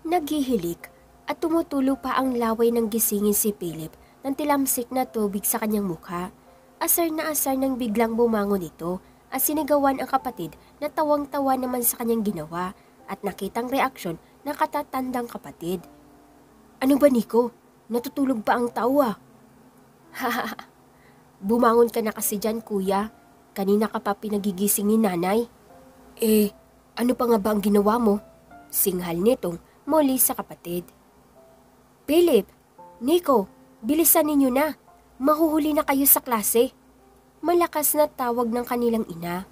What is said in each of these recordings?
Naghihilik at tumutulo pa ang laway ng gisingin si Philip ng tilamsik na tubig sa kanyang mukha. Asar na asar nang biglang bumangon ito at sinigawan ang kapatid na tawang-tawa naman sa kanyang ginawa at nakitang reaksyon ng katatandang kapatid. "Ano ba, Nico? Natutulog pa ang tao ah." "Hahaha, bumangon ka na kasi dyan, kuya. Kanina ka pa pinagigising ni nanay." "Eh, ano pa nga ba ang ginawa mo?" Singhal nitong muli sa kapatid. "Philip, Nico, bilisan ninyo na. Mahuhuli na kayo sa klase." Malakas na tawag ng kanilang ina.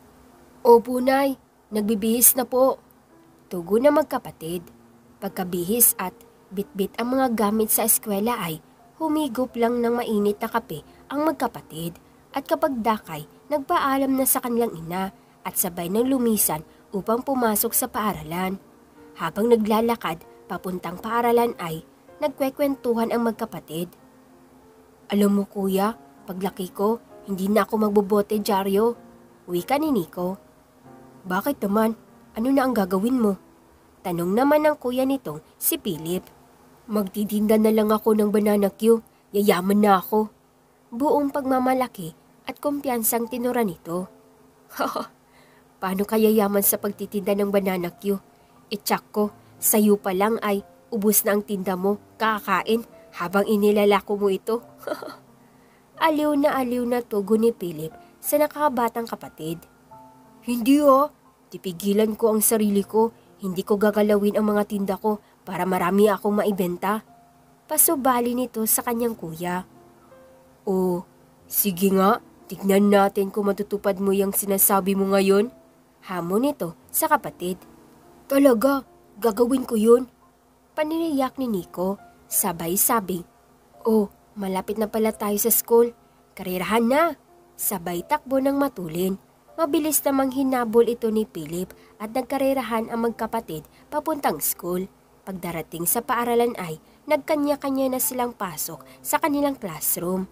"Opo, Nay. Nagbibihis na po." Tugon na magkapatid. Pagkabihis at bitbit ang mga gamit sa eskwela ay humigop lang ng mainit na kape ang magkapatid at kapag dakay, nagpaalam na sa kanilang ina at sabay nang lumisan upang pumasok sa paaralan. Habang naglalakad papuntang paaralan ay nagkwekwentuhan ang magkapatid. "Alam mo kuya, paglaki ko, hindi na ako magbobote dyaryo," wika ni Nico. "Bakit naman? Ano na ang gagawin mo?" Tanong naman ng kuya nitong si Philip. "Magtitinda na lang ako ng banana Q, yayaman na ako." Buong pagmamalaki at kumpiyansang tinura nito. "Haha, paano ka yayaman sa pagtitinda ng banana Q? Itsak ko, sayo pa lang ay ubos na ang tinda mo, kakain habang inilalako mo ito." Aliw na tugon ni Philip sa nakakabatang kapatid. "Hindi oh, tipigilan ko ang sarili ko, hindi ko gagalawin ang mga tinda ko para marami akong maibenta." Pasubali nito sa kanyang kuya. "Oh, sige nga, tignan natin kung matutupad mo yung sinasabi mo ngayon." Hamon nito sa kapatid. "Talaga, gagawin ko yun." Paniniyak ni Nico, sabay sabing, "Oh, malapit na pala tayo sa school. Karirahan na." Sabay takbo ng matulin. Mabilis namang hinabol ito ni Philip at nagkarirahan ang magkapatid papuntang school. Pagdarating sa paaralan ay nagkanya-kanya na silang pasok sa kanilang classroom.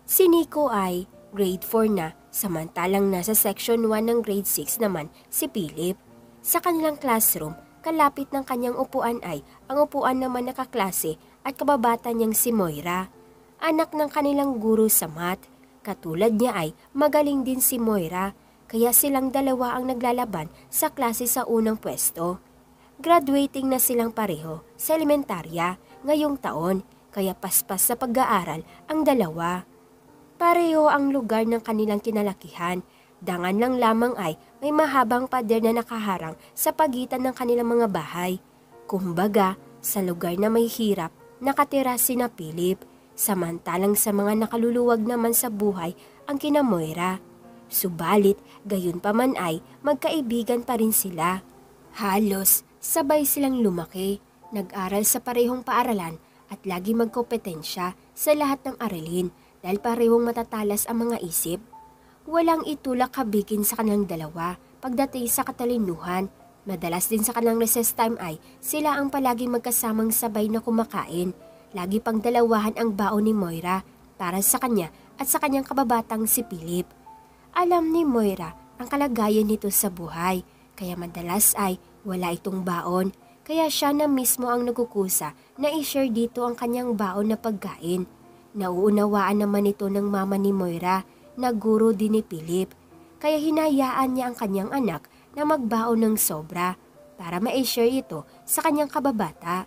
Si Nico ay grade 4 na, samantalang nasa section 1 ng grade 6 naman si Philip. Sa kanilang classroom, kalapit ng kanyang upuan ay ang upuan naman na kaklase at kababata niyang si Moira. Anak ng kanilang guro sa math. Katulad niya ay magaling din si Moira, kaya silang dalawa ang naglalaban sa klase sa unang pwesto. Graduating na silang pareho sa elementarya ngayong taon, kaya paspas sa pag-aaral ang dalawa. Pareho ang lugar ng kanilang kinalakihan. Dangan lang lamang ay may mahabang pader na nakaharang sa pagitan ng kanilang mga bahay. Kumbaga, sa lugar na may hirap, nakatira sina Philip, samantalang sa mga nakaluluwag naman sa buhay ang kina Moira. Subalit, gayon pa man ay magkaibigan pa rin sila. Halos sabay silang lumaki, nag-aral sa parehong paaralan at lagi magkompetensya sa lahat ng aralin dahil parehong matatalas ang mga isip. Walang itulak kabigin sa kanilang dalawa pagdating sa katalinuhan. Madalas din sa kanilang recess time ay sila ang palaging magkasamang sabay na kumakain. Lagi pang dalawahan ang baon ni Moira para sa kanya at sa kanyang kababatang si Philip. Alam ni Moira ang kalagayan nito sa buhay, kaya madalas ay wala itong baon. Kaya siya na mismo ang nagkukusa na i-share dito ang kanyang baon na pagkain. Nauunawaan naman ito ng mama ni Moira na guro din ni Philip. Kaya hinayaan niya ang kanyang anak na magbaon ng sobra para ma-share ito sa kanyang kababata.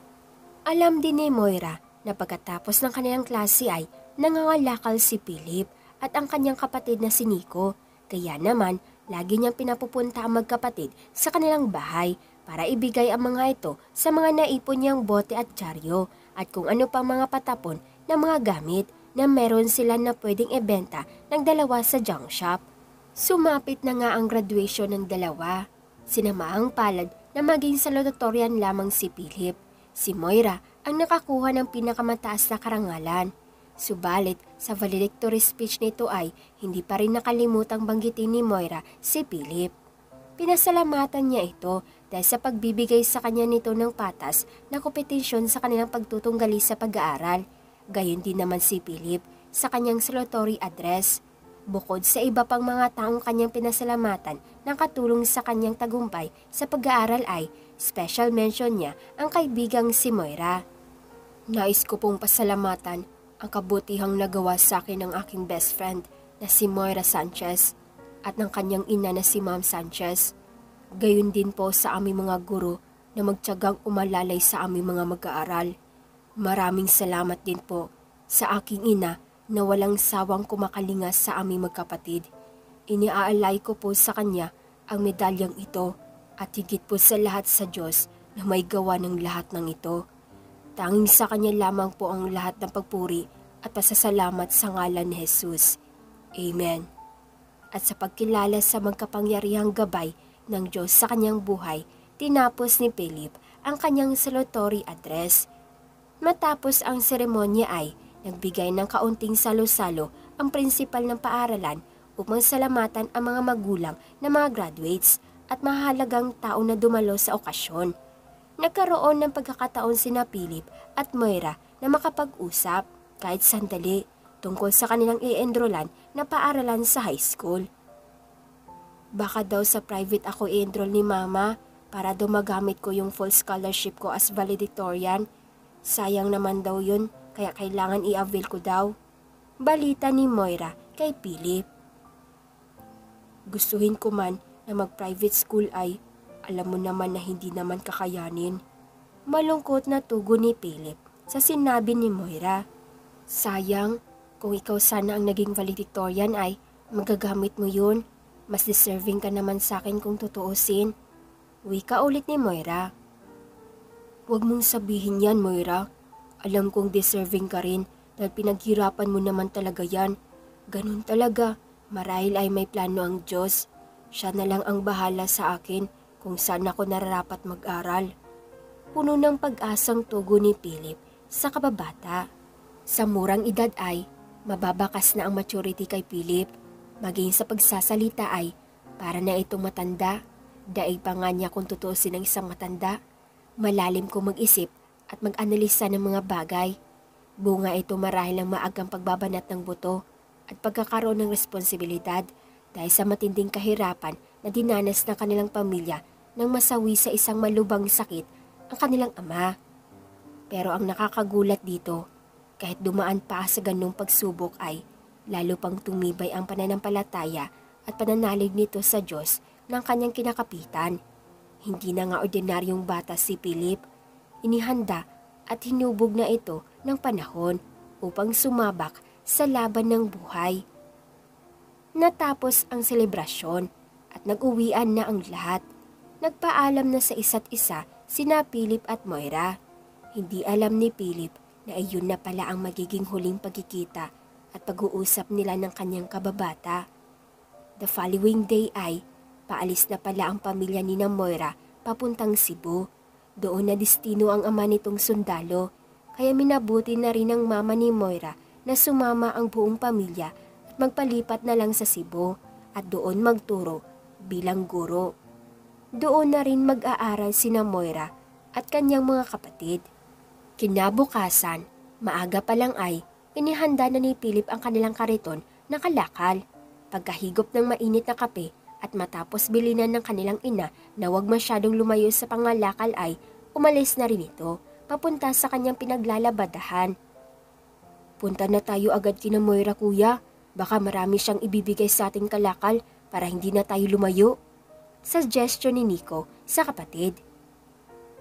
Alam din ni Moira na pagkatapos ng kanilang klase ay nangangalakal si Philip at ang kanyang kapatid na si Nico. Kaya naman, lagi niyang pinapupunta ang magkapatid sa kanilang bahay para ibigay ang mga ito sa mga naipon niyang bote at dyaryo at kung ano pa mga patapon na mga gamit na meron sila na pwedeng ibenta ng dalawa sa junk shop. Sumapit na nga ang graduation ng dalawa. Sinamaang palad na maging salutatorian lamang si Philip. Si Moira ang nakakuha ng pinakamataas na karangalan. Subalit sa valedictory speech nito ay hindi pa rin nakalimutang banggitin ni Moira si Philip. Pinasalamatan niya ito dahil sa pagbibigay sa kanya nito ng patas na kompetisyon sa kanilang pagtutunggali sa pag-aaral. Gayon din naman si Philip sa kanyang salutatory address. Bukod sa iba pang mga taong kanyang pinasalamatan ng katulong sa kanyang tagumpay sa pag-aaral ay special mention niya ang kaibigang si Moira. Nais ko pong pasalamatan ang kabutihang nagawa sa akin ng aking best friend na si Moira Sanchez at ng kanyang ina na si Ma'am Sanchez. Gayon din po sa aming mga guro na magtiyagang umalalay sa aming mga mag-aaral. Maraming salamat din po sa aking ina na walang sawang kumakalinga sa aming magkapatid. Iniaalay ko po sa kanya ang medalyang ito at higit po sa lahat sa Diyos na may gawa ng lahat ng ito. Tanging sa kanya lamang po ang lahat ng pagpuri at pasasalamat sa ngalan ni Jesus. Amen. At sa pagkilala sa magkapangyarihang gabay ng Diyos sa kanyang buhay, tinapos ni Philip ang kanyang salutatory address. Matapos ang seremonya ay nagbigay ng kaunting salo-salo ang prinsipal ng paaralan upang salamatan ang mga magulang na mga graduates at mahalagang tao na dumalo sa okasyon. Nagkaroon ng pagkakataon sina Philip at Moira na makapag-usap kahit sandali tungkol sa kanilang i-enrollan na paaralan sa high school. Baka daw sa private ako i-enroll ni Mama para daw magamit ko yung full scholarship ko as valedictorian. Sayang naman daw yun. Kaya kailangan i-avail ko daw. Balita ni Moira kay Philip. Gustuhin ko man na mag-private school ay alam mo naman na hindi naman kakayanin. Malungkot na tugon ni Philip sa sinabi ni Moira. Sayang, kung ikaw sana ang naging valedictorian ay magagamit mo yun. Mas deserving ka naman sa akin kung tutuusin. Wika ulit ni Moira. Huwag mong sabihin yan, Moira. Alam kong deserving ka rin dahil pinaghirapan mo naman talaga yan. Ganun talaga, marahil ay may plano ang Diyos. Siya na lang ang bahala sa akin kung saan ako nararapat mag-aral. Puno ng pag-asang tugon ni Philip sa kababata. Sa murang edad ay mababakas na ang maturity kay Philip. Maging sa pagsasalita ay para na itong matanda. Daig pa nga niya kung tutuusin ng isang matanda. Malalim kong mag-isip at mag-analisa ng mga bagay. Bunga ito marahil ng maagang pagbabanat ng buto at pagkakaroon ng responsibilidad dahil sa matinding kahirapan na dinanas ng kanilang pamilya nang masawi sa isang malubhang sakit ang kanilang ama. Pero ang nakakagulat dito, kahit dumaan pa sa ganung pagsubok ay lalo pang tumibay ang pananampalataya at pananalig nito sa Diyos ng kanyang kinakapitan. Hindi na nga ordinaryong bata si Philip. Inihanda at hinubog na ito ng panahon upang sumabak sa laban ng buhay. Natapos ang selebrasyon at nag-uwian na ang lahat. Nagpaalam na sa isa't isa sina Philip at Moira. Hindi alam ni Philip na iyon na pala ang magiging huling pagkikita at pag-uusap nila ng kanyang kababata. The following day ay paalis na pala ang pamilya ni Moira papuntang Cebu. Doon na destino ang ama nitong sundalo, kaya minabuti na rin ng mama ni Moira na sumama ang buong pamilya at magpalipat na lang sa Cebu at doon magturo bilang guro. Doon na rin mag-aaral sina Moira at kanyang mga kapatid. Kinabukasan, maaga pa lang ay inihanda na ni Philip ang kanilang kariton na kalakal. Pagkahigop ng mainit na kape at matapos bilinan ng kanilang ina na huwag masyadong lumayo sa pangalakal ay umalis na rin ito papunta sa kanyang pinaglalabadahan. Punta na tayo agad kina Moira, kuya. Baka marami siyang ibibigay sa ating kalakal para hindi na tayo lumayo. Suggestion ni Nico sa kapatid.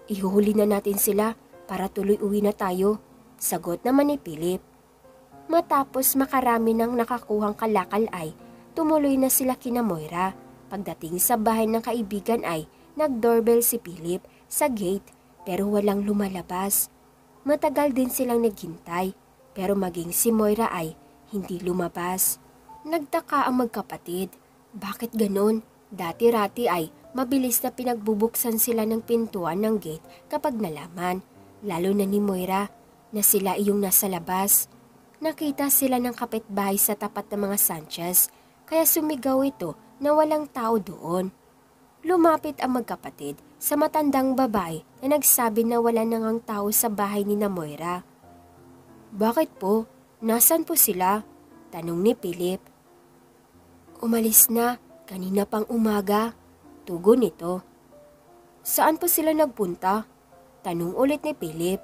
Ihuhuli na natin sila para tuloy uwi na tayo. Sagot naman ni Philip. Matapos makarami ng nakakuhang kalakal ay tumuloy na sila kina Moira. Pagdating sa bahay ng kaibigan ay nag-doorbell si Philip sa gate pero walang lumalabas. Matagal din silang naghintay pero maging si Moira ay hindi lumabas. Nagtaka ang magkapatid. Bakit ganon? Dati-rati ay mabilis na pinagbubuksan sila ng pintuan ng gate kapag nalaman, lalo na ni Moira na sila iyong nasa labas. Nakita sila ng kapitbahay sa tapat ng mga Sanchez kaya sumigaw ito na walang tao doon. Lumapit ang magkapatid sa matandang babae na nagsabi na wala nang tao sa bahay ni Moira. Bakit po? Nasaan po sila? Tanong ni Philip. Umalis na, kanina pang umaga. Tugon nito. Saan pa sila nagpunta? Tanong ulit ni Philip.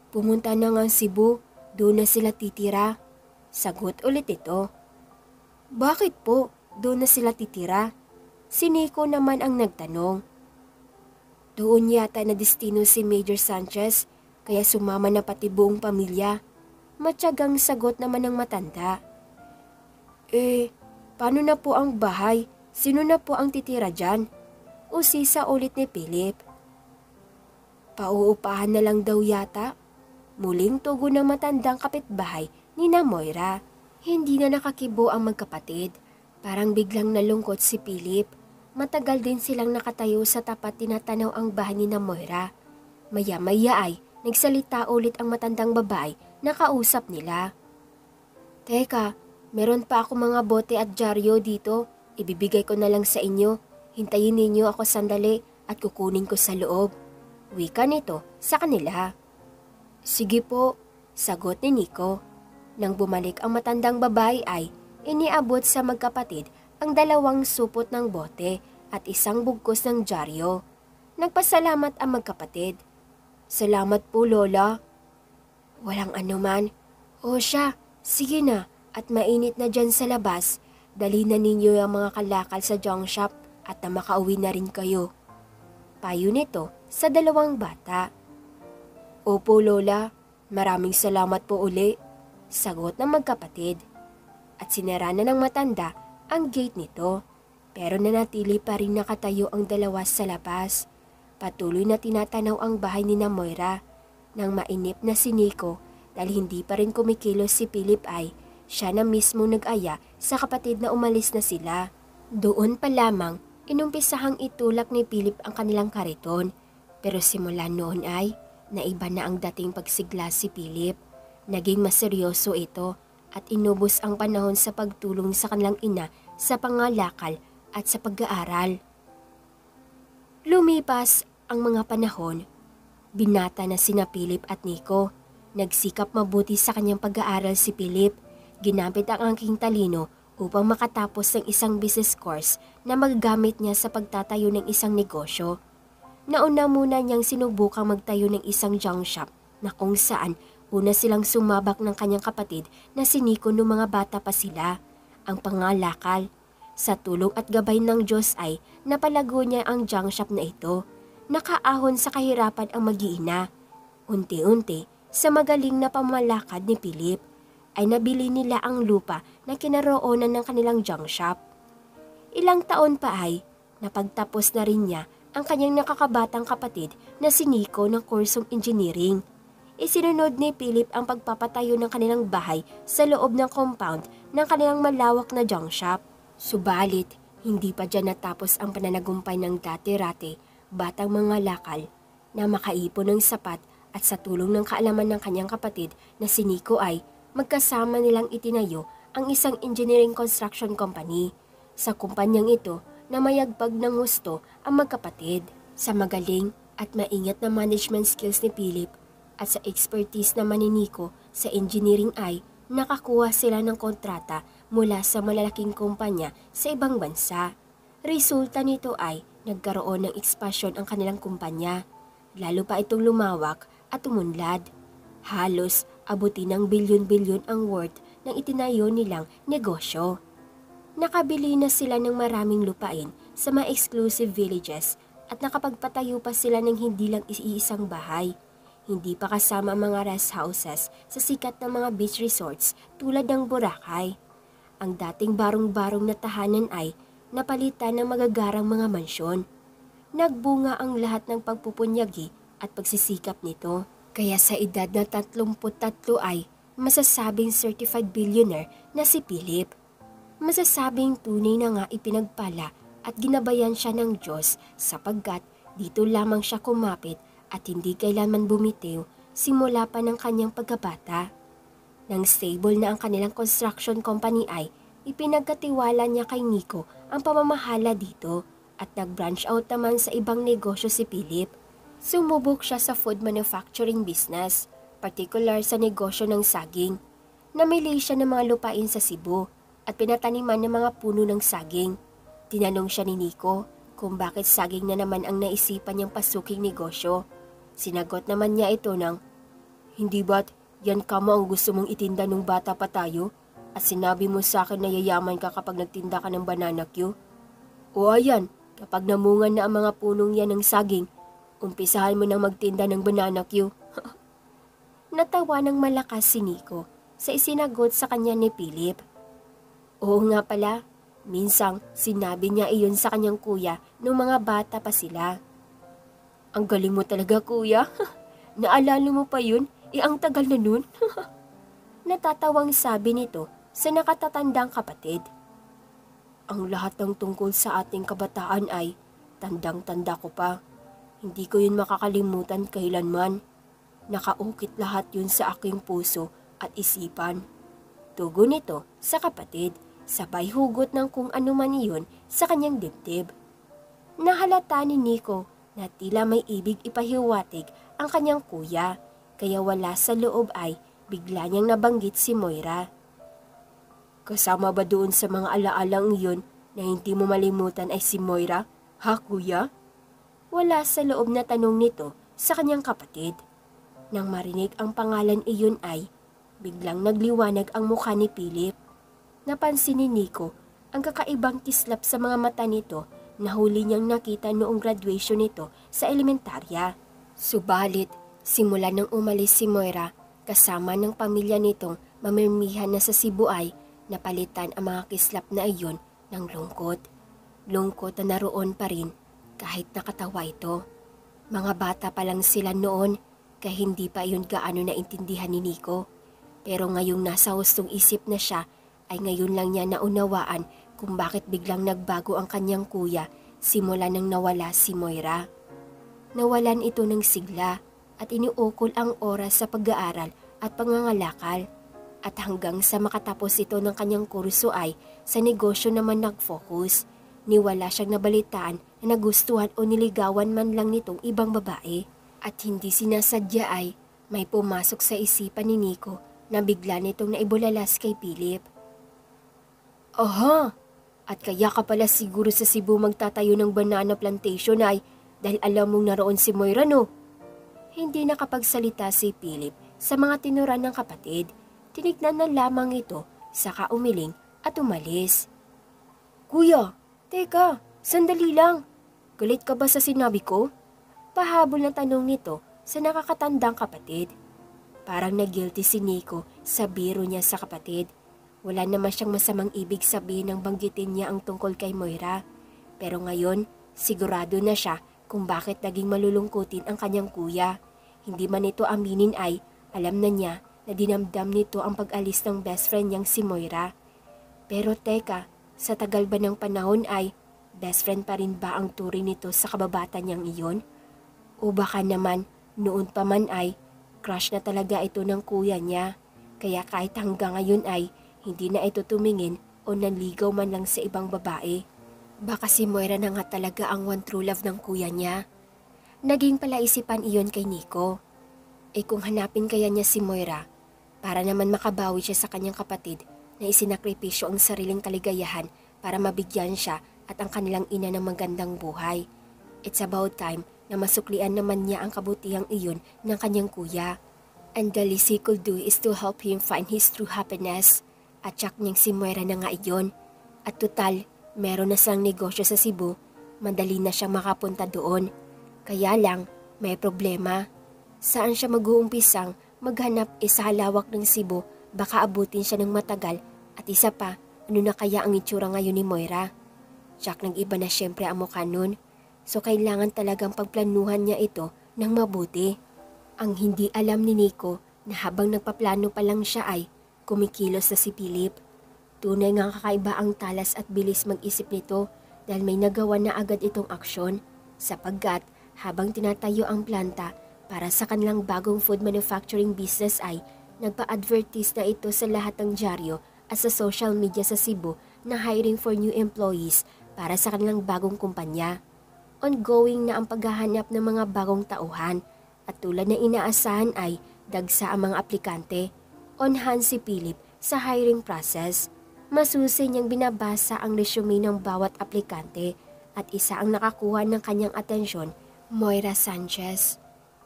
Pumunta na nga Cebu, doon na sila titira. Sagot ulit ito. Bakit po? Doon na sila titira? Si Nico naman ang nagtanong. Doon yata na destino si Major Sanchez, kaya sumama na pati buong pamilya. Matyagang sagot naman ng matanda. Paano na po ang bahay? Sino na po ang titira dyan? Usisa ulit ni Philip. Pauupahan na lang daw yata. Muling tugon ng matandang kapitbahay ni na Moira. Hindi na nakakibo ang magkapatid. Parang biglang nalungkot si Philip. Matagal din silang nakatayo sa tapat tinatanaw ang bahay ni na Moira. Maya-maya ay nagsalita ulit ang matandang babae na kausap nila. Teka, meron pa ako mga bote at dyaryo dito. Ibibigay ko na lang sa inyo. Hintayin ninyo ako sandali at kukunin ko sa loob. Wika nito sa kanila. Sige po, sagot ni Nico. Nang bumalik ang matandang babae ay iniabot sa magkapatid ang 2 supot ng bote at isang bugkos ng dyaryo. Nagpasalamat ang magkapatid. Salamat po, Lola. Walang anuman. O siya, sige na at mainit na dyan sa labas. Dali na ninyo ang mga kalakal sa junk shop at na makauwi na rin kayo. Payo nito sa 2 bata. Opo, Lola. Maraming salamat po uli. Sagot ng magkapatid. At sinara na ng matanda ang gate nito. Pero nanatili pa rin nakatayo ang 2 sa labas. Patuloy na tinatanaw ang bahay ni na Moira. Nang mainip na si Nico dahil hindi pa rin kumikilos si Philip ay siya na mismo nag-aya sa kapatid na umalis na sila. Doon pa lamang inumpisahang itulak ni Philip ang kanilang kariton. Pero simula noon ay naiba na ang dating pagsigla si Philip. Naging maseryoso ito at inubos ang panahon sa pagtulong sa kanilang ina sa pangalakal at sa pag-aaral. Lumipas ang mga panahon. Binata na sina Philip at Nico. Nagsikap mabuti sa kanyang pag-aaral si Philip. Ginamit ang angking talino upang makatapos ng isang business course na magagamit niya sa pagtatayo ng isang negosyo. Nauna muna niyang sinubukang magtayo ng isang junk shop na kung saan una silang sumabak ng kanyang kapatid na si Nico noong mga bata pa sila, ang pangalakal. Sa tulong at gabay ng Diyos ay napalago niya ang junk shop na ito. Nakaahon sa kahirapan ang mag-iina. Unti-unti, sa magaling na pamalakad ni Philip, ay nabili nila ang lupa na kinaroonan ng kanilang junk shop. Ilang taon pa ay napagtapos na rin niya ang kanyang nakakabatang kapatid na si Nico ng kursong engineering. Isinunod ni Philip ang pagpapatayo ng kanilang bahay sa loob ng compound ng kanilang malawak na junk shop. Subalit, hindi pa dyan natapos ang pananagumpay ng dati-rate batang mga lakal na makaipon ng sapat at sa tulong ng kaalaman ng kanyang kapatid na si Nico ay magkasama nilang itinayo ang isang engineering construction company. Sa kumpanyang ito na mayagpag ng husto ang magkapatid. Sa magaling at maingat na management skills ni Philip at sa expertise naman ni Nico sa engineering ay nakakuha sila ng kontrata mula sa malalaking kumpanya sa ibang bansa. Resulta nito ay nagkaroon ng ekspansyon ang kanilang kumpanya. Lalo pa itong lumawak at umunlad. Halos abutin ng bilyon-bilyon ang worth ng itinayo nilang negosyo. Nakabili na sila ng maraming lupain sa mga exclusive villages at nakapagpatayo pa sila ng hindi lang iisang bahay. Hindi pa kasama ang mga rest houses sa sikat na mga beach resorts tulad ng Boracay. Ang dating barong-barong na tahanan ay napalitan ng magagarang mga mansyon. Nagbunga ang lahat ng pagpupunyagi at pagsisikap nito. Kaya sa edad na 33 ay masasabing certified billionaire na si Philip. Masasabing tunay na nga ipinagpala at ginabayan siya ng Diyos sapagkat dito lamang siya kumapit at hindi kailanman bumitiw simula pa ng kanyang pagkabata. Nang stable na ang kanilang construction company ay ipinagkatiwala niya kay Nico ang pamamahala dito at nag-branch out naman sa ibang negosyo si Philip. Sumubok siya sa food manufacturing business, particular sa negosyo ng saging. Namili siya ng mga lupain sa Cebu at pinataniman ng mga puno ng saging. Tinanong siya ni Nico kung bakit saging na naman ang naisipan niyang pasuking negosyo. Sinagot naman niya ito ng, "Hindi ba't yan kamo ang gusto mong itinda nung bata pa tayo? At sinabi mo sa akin na yayaman ka kapag nagtinda ka ng banana Q? O ayan, kapag namungan na ang mga punong yan ng saging, umpisahan mo nang magtinda ng banana Q." Natawa ng malakas si Nico sa isinagot sa kanya ni Philip. Oo nga pala, minsang sinabi niya iyon sa kanyang kuya nung mga bata pa sila. Ang galing mo talaga kuya, naalala mo pa yun? Ang tagal na nun. Natatawang sabi nito sa nakatatandang kapatid. Ang lahat ng tungkol sa ating kabataan ay tandang-tanda ko pa. Hindi ko yun makakalimutan kailanman. Nakaukit lahat yun sa aking puso at isipan. Tugon nito sa kapatid, sabay hugot ng kung ano man iyon sa kanyang dibdib. Nahalata ni Nico na tila may ibig ipahiwatig ang kanyang kuya, kaya wala sa loob ay bigla niyang nabanggit si Moira. Kasama ba doon sa mga alaalang iyon na hindi mo malimutan ay si Moira, ha kuya? Wala sa loob na tanong nito sa kanyang kapatid. Nang marinig ang pangalan iyon ay, biglang nagliwanag ang mukha ni Philip. Napansin ni Nico ang kakaibang kislap sa mga mata nito na huli niyang nakita noong graduation nito sa elementarya. Subalit, simula nang umalis si Moira, kasama ng pamilya nitong mamirmihan na sa Cebu ay napalitan ang mga kislap na iyon ng lungkot. Lungkot na naroon pa rin kahit nakatawa ito. Mga bata pa lang sila noon kaya hindi pa iyon gaano naintindihan ni Nico. Pero ngayong nasa hustong isip na siya ay ngayon lang niya naunawaan kung bakit biglang nagbago ang kanyang kuya simula nang nawala si Moira. Nawalan ito ng sigla at iniukol ang oras sa pag-aaral at pangangalakal. At hanggang sa makatapos ito ng kanyang kurso ay sa negosyo naman nag-focus. Niwala siyang nabalitaan na nagustuhan o niligawan man lang nitong ibang babae. At hindi sinasadya ay may pumasok sa isipan ni Nico na bigla nitong naibulalas kay Philip. Aha! At kaya ka pala siguro sa Cebu magtatayo ng banana plantation ay dahil alam mong naroon si Moira, no? Hindi nakapagsalita si Philip sa mga tinuran ng kapatid. Tinignan na lamang ito, saka umiling at umalis. Kuya, teka, sandali lang. Galit ka ba sa sinabi ko? Pahabol na tanong nito sa nakakatandang kapatid. Parang nag-guilty si Nico sa biro niya sa kapatid. Wala naman siyang masamang ibig sabihin nang banggitin niya ang tungkol kay Moira. Pero ngayon, sigurado na siya kung bakit naging malulungkutin ang kanyang kuya. Hindi man ito aminin ay alam na niya na dinamdam nito ang pag-alis ng best friend niyang si Moira. Pero teka, sa tagal ba ng panahon ay best friend pa rin ba ang turing nito sa kababata niyang iyon? O baka naman noon pa man ay crush na talaga ito ng kuya niya. Kaya kahit hanggang ngayon ay hindi na ito tumingin o nanligaw man lang sa ibang babae. Baka si Moira na nga talaga ang one true love ng kuya niya. Naging palaisipan iyon kay Nico. Kung hanapin kaya niya si Moira, para naman makabawi siya sa kanyang kapatid na isinakripisyo ang sariling kaligayahan para mabigyan siya at ang kanilang ina ng magandang buhay. It's about time na masuklian naman niya ang kabutihang iyon ng kanyang kuya. And the least he could do is to help him find his true happiness. At tsak niyang si Moira na nga iyon. At total, meron na siyang negosyo sa Cebu, madali na siyang makapunta doon. Kaya lang, may problema. Saan siya mag-uumpisang maghanap sa halawak ng Cebu, baka abutin siya ng matagal. At isa pa, ano na kaya ang itsura ngayon ni Moira? Tsak nag-iba na syempre ang mukha nun. So kailangan talagang pagplanuhan niya ito ng mabuti. Ang hindi alam ni Nico na habang nagpaplano pa lang siya ay kumikilos na si Philip. Tunay ngang kakaiba ang talas at bilis mag-isip nito dahil may nagawa na agad itong aksyon sapagkat habang tinatayo ang planta para sa kanilang bagong food manufacturing business ay nagpa-advertise na ito sa lahat ng dyaryo at sa social media sa Cebu na hiring for new employees para sa kanilang bagong kumpanya. Ongoing na ang paghahanap ng mga bagong tauhan at tulad na inaasahan ay dagsa ang mga aplikante. On hand si Philip sa hiring process. Masusi niyang binabasa ang resume ng bawat aplikante at isa ang nakakuha ng kanyang atensyon, Moira Sanchez,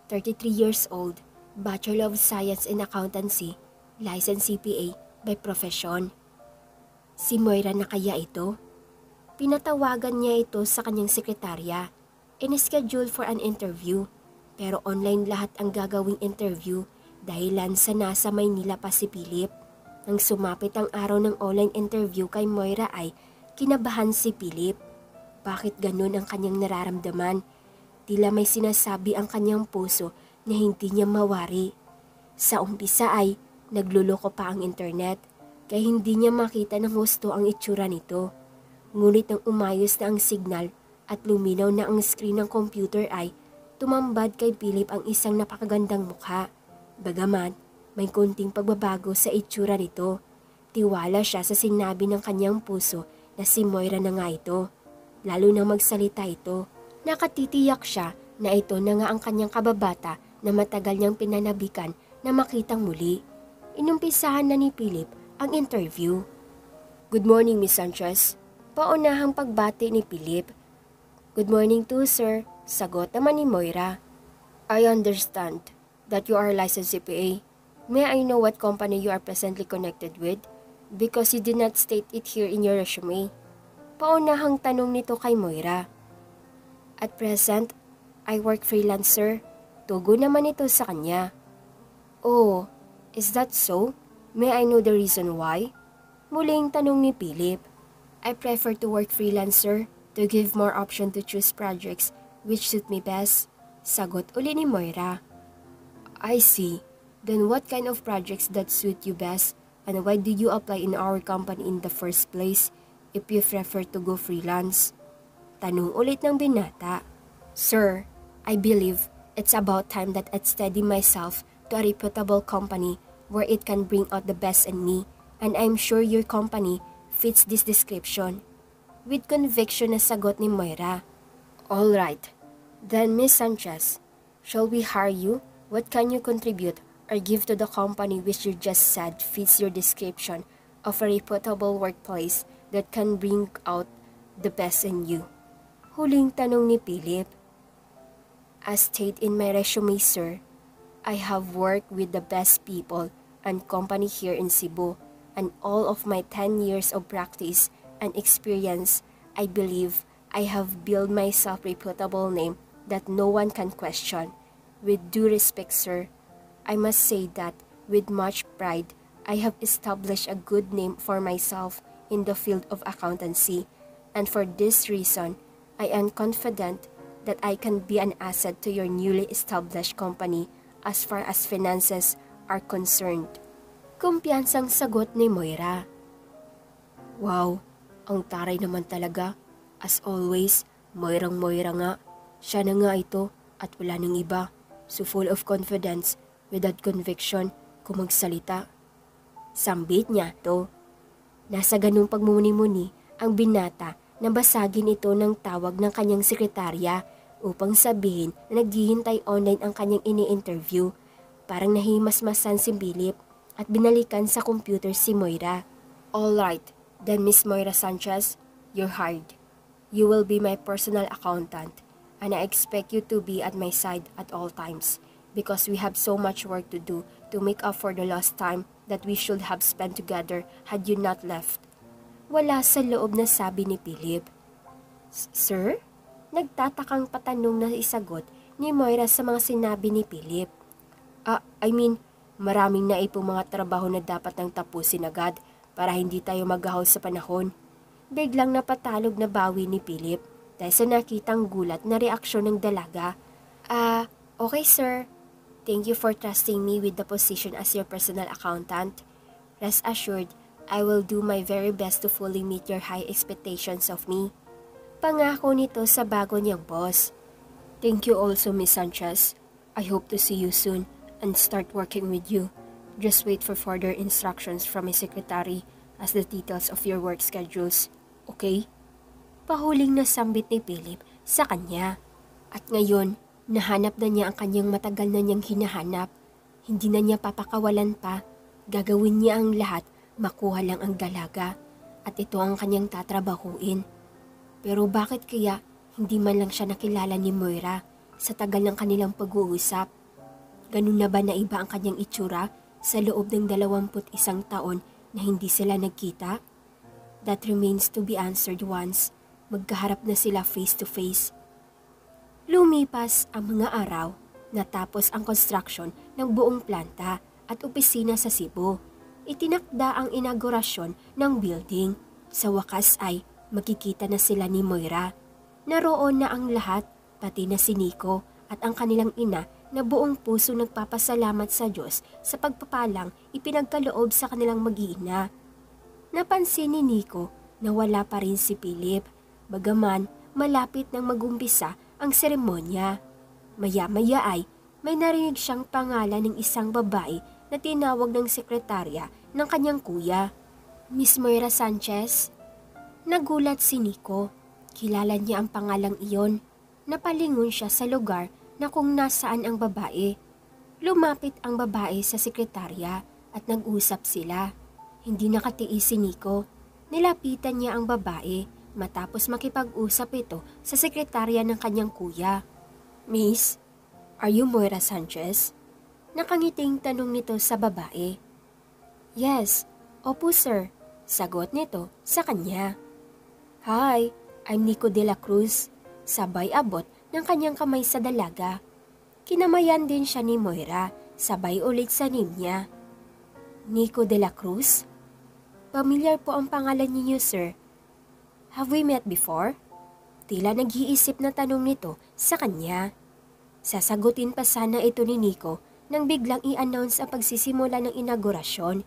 33 years old, Bachelor of Science in Accountancy, licensed CPA by profession. Si Moira na kaya ito? Pinatawagan niya ito sa kanyang sekretarya, in-schedule for an interview, pero online lahat ang gagawing interview dahilan sa nasa Maynila pa si Philip. Nang sumapit ang araw ng online interview kay Moira ay kinabahan si Philip. Bakit ganun ang kanyang nararamdaman? Tila may sinasabi ang kanyang puso na hindi niya mawari. Sa umpisa ay nagluloko pa ang internet kaya hindi niya makita ng husto ang itsura nito. Ngunit nang umayos na ang signal at luminaw na ang screen ng computer ay tumambad kay Philip ang isang napakagandang mukha. Bagaman may konting pagbabago sa itsura nito, tiwala siya sa sinabi ng kanyang puso na si Moira na nga ito. Lalo na magsalita ito, nakatitiyak siya na ito na nga ang kanyang kababata na matagal niyang pinanabikan na makitang muli. Inumpisahan na ni Philip ang interview. Good morning, Miss Sanchez. Paunahang pagbati ni Philip. Good morning too, sir. Sagot naman ni Moira. I understand that you are a licensed CPA. May I know what company you are presently connected with? Because you did not state it here in your resume. Paunahang tanong nito kay Moira. At present, I work freelance, sir. Tugo naman ito sa kanya. Oh, is that so? May I know the reason why? Muling tanong ni Philip. I prefer to work freelance, sir, to give more option to choose projects which suit me best. Sagot uli ni Moira. I see. Then what kind of projects that suit you best, and why did you apply in our company in the first place if you prefer to go freelance? Tanong ulit ng binata. Sir, I believe it's about time that I'd steady myself to a reputable company where it can bring out the best in me, and I'm sure your company fits this description. With conviction na sagot ni Moira. All right. Then Miss Sanchez, shall we hire you? What can you contribute or give to the company which you just said fits your description of a reputable workplace that can bring out the best in you? Huling tanong ni Philip. As stated in my resume, sir, I have worked with the best people and company here in Cebu, and all of my 10 years of practice and experience, I believe I have built myself a reputable name that no one can question. With due respect, sir, I must say that with much pride, I have established a good name for myself in the field of accountancy, and for this reason, I am confident that I can be an asset to your newly established company as far as finances are concerned. Kumpiyansang sagot ni Moira. Wow, ang taray naman talaga. As always, Moirang-Moira nga. Siya na nga ito at wala nang iba. So full of confidence, without conviction, kung magsalita. Sambit niya to. Nasa ganung pagmumuni-muni ang binata na basagin ito ng tawag ng kanyang sekretarya upang sabihin na naghihintay online ang kanyang ini-interview. Parang nahimasmasan si Philip at binalikan sa computer si Moira. Alright, then Miss Moira Sanchez, you're hired. You will be my personal accountant, and I expect you to be at my side at all times because we have so much work to do to make up for the lost time that we should have spent together had you not left. Wala sa loob na sabi ni Philip. Sir? Nagtatakang patanong na isagot ni Moira sa mga sinabi ni Philip. Maraming naipong mga trabaho na dapat nang tapusin agad para hindi tayo maghahol sa panahon. Biglang napatalog na bawi ni Philip dahil sa nakitang gulat na reaksyon ng dalaga. Okay sir. Thank you for trusting me with the position as your personal accountant. Rest assured, I will do my very best to fully meet your high expectations of me. Pangako nito sa bago niyang boss. Thank you also, Miss Sanchez. I hope to see you soon and start working with you. Just wait for further instructions from my secretary as the details of your work schedules. Okay? Pahuling na sambit ni Philip sa kanya. At ngayon, nahanap na niya ang kanyang matagal na niyang hinahanap. Hindi na niya papakawalan pa. Gagawin niya ang lahat, makuha lang ang dalaga. at ito ang kanyang tatrabahuin. Pero bakit kaya hindi man lang siya nakilala ni Moira sa tagal ng kanilang pag-uusap? Ganun na ba na iba ang kanyang itsura sa loob ng 21 taon na hindi sila nagkita? That remains to be answered once magkaharap na sila face to face. Lumipas ang mga araw, natapos ang construction ng buong planta at opisina sa Cebu. Itinakda ang inaugurasyon ng building. Sa wakas ay magkikita na sila ni Moira. Naroon na ang lahat, pati na si Nico at ang kanilang ina na buong puso nagpapasalamat sa Diyos sa pagpapalang ipinagkaloob sa kanilang mag-iina. Napansin ni Nico na wala pa rin si Philip, bagaman malapit nang magumpisa ang seremonya. Maya-maya ay may narinig siyang pangalan ng isang babae na tinawag ng sekretarya ng kanyang kuya. Miss Moira Sanchez? Nagulat si Nico. Kilala niya ang pangalang iyon. Napalingon siya sa lugar na kung nasaan ang babae. Lumapit ang babae sa sekretarya at nag-usap sila. Hindi nakatiis si Nico. Nilapitan niya ang babae matapos makipag-usap ito sa sekretarya ng kanyang kuya. Miss, are you Moira Sanchez? Nakangiting tanong nito sa babae. Yes, opo sir, sagot nito sa kanya. Hi, I'm Nico de la Cruz. Sabay abot ng kanyang kamay sa dalaga. Kinamayan din siya ni Moira, sabay ulit sa name niya. Nico de la Cruz? Pamilyar po ang pangalan ninyo, sir. Have we met before? Tila nag-iisip na tanong nito sa kanya. Sasagutin pa sana ito ni Nico nang biglang i-announce ang pagsisimula ng inaugurasyon.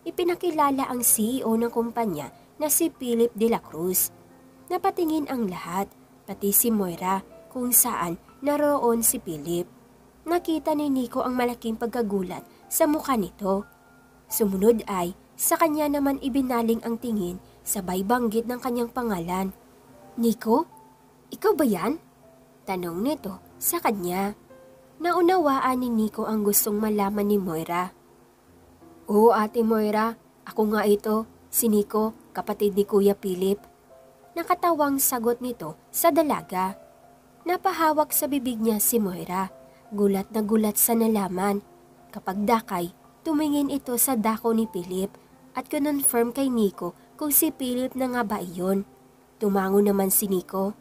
Ipinakilala ang CEO ng kumpanya na si Philip de la Cruz. Napatingin ang lahat, pati si Moira, kung saan naroon si Philip. Nakita ni Nico ang malaking pagkagulat sa mukha nito. Sumunod ay sa kanya naman ibinaling ang tingin sabay banggit ng kanyang pangalan. Nico? Ikaw ba yan? Tanong nito sa kanya. Naunawaan ni Nico ang gustong malaman ni Moira. Oo ate Moira, ako nga ito, si Nico, kapatid ni Kuya Philip. Nakatawang sagot nito sa dalaga. Napahawak sa bibig niya si Moira, gulat na gulat sa nalaman. Kapag dakay, tumingin ito sa dako ni Philip at kinonfirm kay Nico kung si Philip na nga ba iyon. Tumango naman si Nico.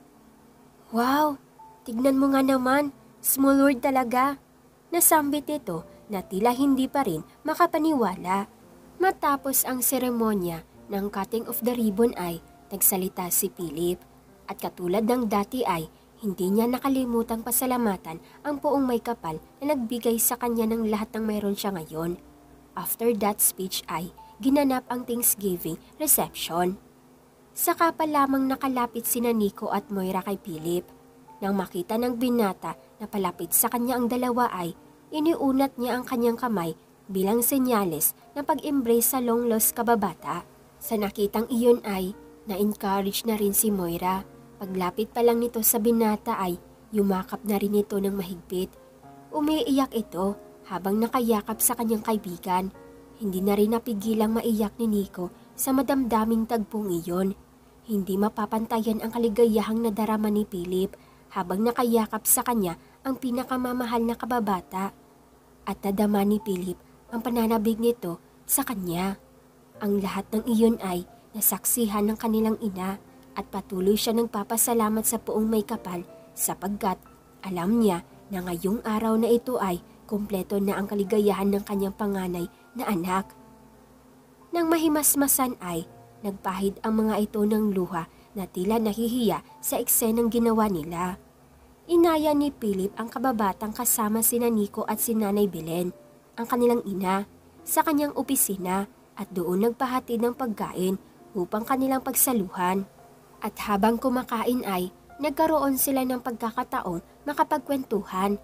Wow, tignan mo nga naman, small world talaga. Nasambit ito na tila hindi pa rin makapaniwala. Matapos ang seremonya ng cutting of the ribbon ay nagsalita si Philip at katulad ng dati ay hindi niya nakalimutang pasalamatan ang buong may kapal na nagbigay sa kanya ng lahat ng mayroon siya ngayon. After that speech ay ginanap ang Thanksgiving reception. Saka pa lamang nakalapit sina Nico at Moira kay Philip. Nang makita ng binata na palapit sa kanya ang dalawa ay iniunat niya ang kanyang kamay bilang senyales na pag-embrace sa long lost kababata. Sa nakitang iyon ay na-encourage na rin si Moira. Paglapit pa lang nito sa binata ay yumakap na rin ito ng mahigpit. Umiiyak ito habang nakayakap sa kanyang kaibigan. Hindi na rin napigilang maiyak ni Nico sa madamdaming tagpong iyon. Hindi mapapantayan ang kaligayahang nadarama ni Philip habang nakayakap sa kanya ang pinakamamahal na kababata. At nadama ni Philip ang pananabig nito sa kanya. Ang lahat ng iyon ay nasaksihan ng kanilang ina at patuloy siya nagpapasalamat sa buong may kapal sapagkat alam niya na ngayong araw na ito ay kumpleto na ang kaligayahan ng kanyang panganay na anak. Nang mahimasmasan ay nagpahid ang mga ito ng luha na tila nahihiya sa eksenang ginawa nila. Inaya ni Philip ang kababatang kasama sina Nico at si Nanay Belen, ang kanilang ina, sa kanyang opisina at doon nagpahatid ng pagkain upang kanilang pagsaluhan. At habang kumakain ay nagkaroon sila ng pagkakataong makapagkwentuhan.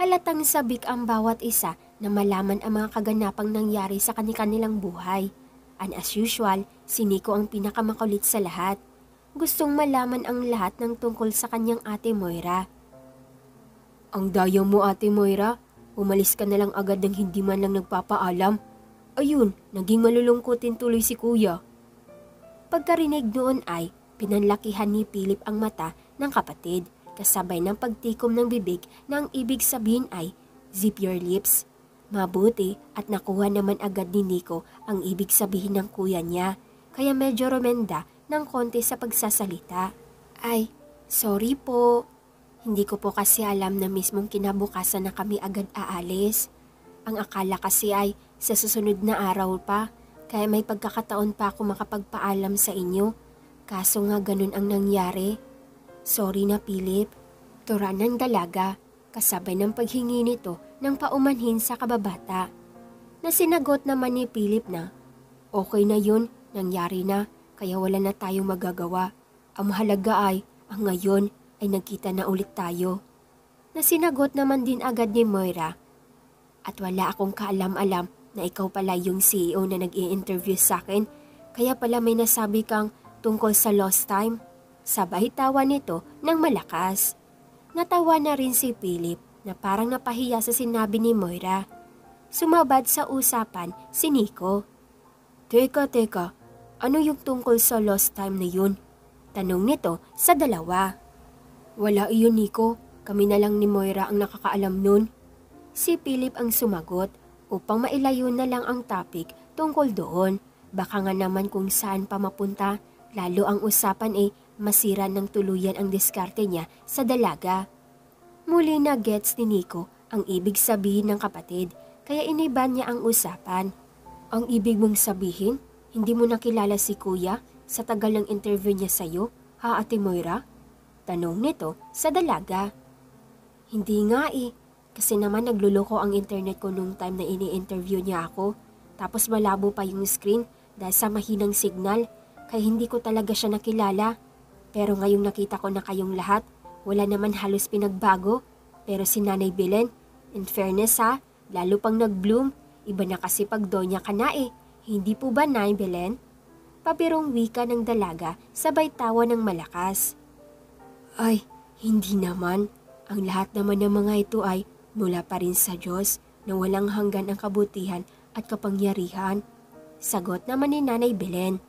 Halatang sabik ang bawat isa na malaman ang mga kaganapang nangyari sa kanilang buhay. And as usual, si Nico ang pinakamakulit sa lahat. Gustong malaman ang lahat ng tungkol sa kanyang ate Moira. Ang daya mo ate Moira, umalis ka na lang agad ng hindi man lang nagpapaalam. Ayun, naging malulungkutin tuloy si kuya. Pagkarinig noon ay pinanlakihan ni Philip ang mata ng kapatid kasabay ng pagtikom ng bibig na ang ibig sabihin ay zip your lips. Mabuti at nakuha naman agad ni Nico ang ibig sabihin ng kuya niya kaya medyo rumenda ng konti sa pagsasalita. Ay, sorry po. Hindi ko po kasi alam na mismong kinabukasan na kami agad aalis. Ang akala kasi ay sa susunod na araw pa kaya may pagkakataon pa ako makapagpaalam sa inyo. Kaso nga ganun ang nangyari. Sorry na Philip. Tura ng dalaga kasabay ng paghingi nito ng paumanhin sa kababata. Na sinagot naman ni Philip na, okay na yun, nangyari na, kaya wala na tayong magagawa. Ang mahalaga ay, ang ngayon ay nagkita na ulit tayo. Na sinagot naman din agad ni Moira, at wala akong kaalam-alam na ikaw pala yung CEO na nag-i-interview sa akin, kaya pala may nasabi kang tungkol sa lost time. Sabay tawa nito ng malakas. Natawa na rin si Philip na parang napahiya sa sinabi ni Moira. Sumabad sa usapan si Nico. Teka, ano yung tungkol sa lost time na yun? Tanong nito sa dalawa. Wala iyon Nico, kami na lang ni Moira ang nakakaalam nun. Si Philip ang sumagot upang mailayo na lang ang topic tungkol doon. Baka nga naman kung saan pa mapunta, lalo ang usapan ay masira ng tuluyan ang diskarte niya sa dalaga. Muli na gets ni Nico ang ibig sabihin ng kapatid kaya iniba niya ang usapan. Ang ibig mong sabihin, hindi mo nakilala si kuya sa tagal ng interview niya sa'yo, ha Ate Moira? Tanong nito sa dalaga. Hindi nga kasi naman nagluloko ang internet ko nung time na ini-interview niya ako. Tapos malabo pa yung screen dahil sa mahinang signal, kaya hindi ko talaga siya nakilala. Pero ngayong nakita ko na kayong lahat, wala naman halos pinagbago. Pero si Nanay Belen, in fairness lalo pang nag-bloom. Iba na kasi pag donya ka na Hindi po ba Nanay Belen? Papirong wika ng dalaga sabay tawa ng malakas. Ay, hindi naman. Ang lahat naman ng mga ito ay mula pa rin sa Diyos na walang hanggan ang kabutihan at kapangyarihan. Sagot naman ni Nanay Belen.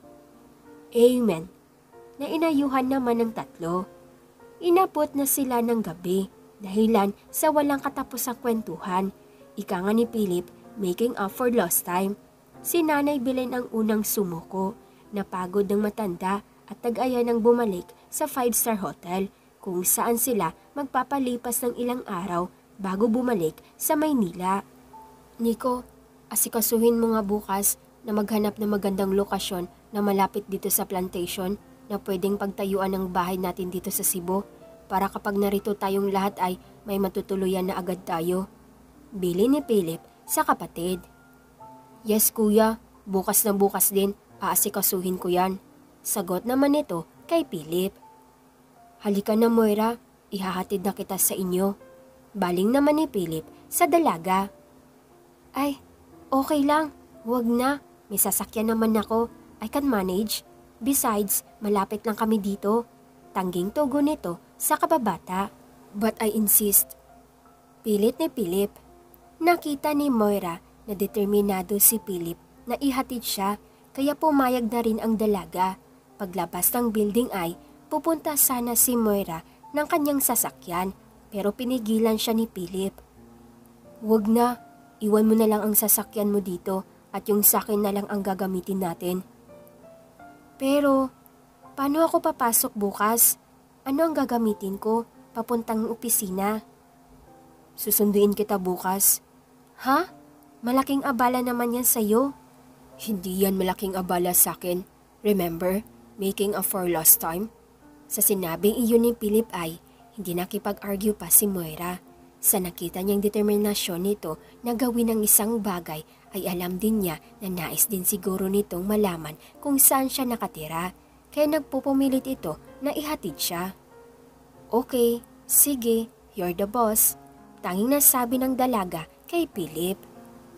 Amen. Na inayuhan naman ng tatlo. Inabot na sila ng gabi, dahilan sa walang katapusang kwentuhan. Ika nga ni Philip, making up for lost time. Si Nanay Belen ang unang sumuko, napagod ng matanda at tag-aya ng bumalik sa 5-star hotel kung saan sila magpapalipas ng ilang araw bago bumalik sa Maynila. Nico, asikasuhin mo nga bukas na maghanap ng magandang lokasyon na malapit dito sa plantation na pwedeng pagtayuan ng bahay natin dito sa Cebu para kapag narito tayong lahat ay may matutuluyan na agad tayo. Bili ni Philip sa kapatid. Yes kuya, bukas na bukas din, aasikasuhin ko yan. Sagot naman nito kay Philip. Halika na Moira, ihahatid na kita sa inyo. Baling naman ni Philip sa dalaga. Ay, okay lang, wag na, may sasakyan naman ako, I can manage. Besides, malapit lang kami dito. Tangging tugon nito sa kababata. But I insist. Pilit ni Philip. Nakita ni Moira na determinado si Philip na ihatid siya kaya pumayag na rin ang dalaga. Paglabas ng building ay pupunta sana si Moira ng kanyang sasakyan pero pinigilan siya ni Philip. Wag na, iwan mo na lang ang sasakyan mo dito at yung sakin na lang ang gagamitin natin. Pero, paano ako papasok bukas? Ano ang gagamitin ko? Papuntang opisina. Susunduin kita bukas. Ha? Malaking abala naman yan sa'yo. Hindi yan malaking abala sa'kin. Remember, making up for lost time? Sa sinabing iyon ni Philip ay, hindi nakipag-argue pa si Moira. Sa nakita niyang determinasyon nito na gawin ang isang bagay ay alam din niya na nais din siguro nitong malaman kung saan siya nakatira. Kaya nagpupumilit ito na ihatid siya. Okay, sige, you're the boss. Tanging nasabi ng dalaga kay Philip.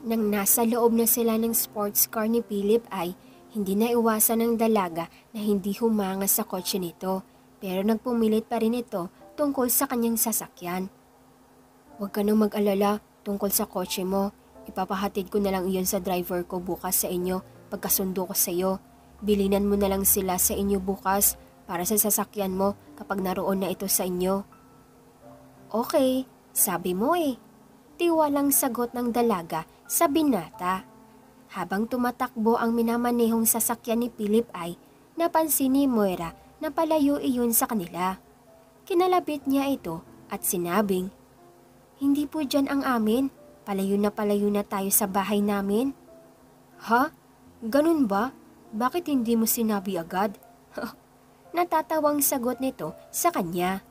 Nang nasa loob na sila ng sports car ni Philip ay hindi na iwasan ng dalaga na hindi humanga sa kotse nito. Pero nagpumilit pa rin ito tungkol sa kanyang sasakyan. Huwag ka nang mag-alala tungkol sa kotse mo. Ipapahatid ko na lang iyon sa driver ko bukas sa inyo pagkasundo ko sa iyo. Bilinan mo na lang sila sa inyo bukas para sa sasakyan mo kapag naroon na ito sa inyo. Okay, sabi mo eh. Tiwalang sagot ng dalaga sa binata. Habang tumatakbo ang minamanehong sasakyan ni Philip ay napansin ni Moira na palayo iyon sa kanila. Kinalapit niya ito at sinabing, "Hindi po dyan ang amin. Palayo na tayo sa bahay namin." "Ha? Ganun ba? Bakit hindi mo sinabi agad?" Natatawang sagot nito sa kanya.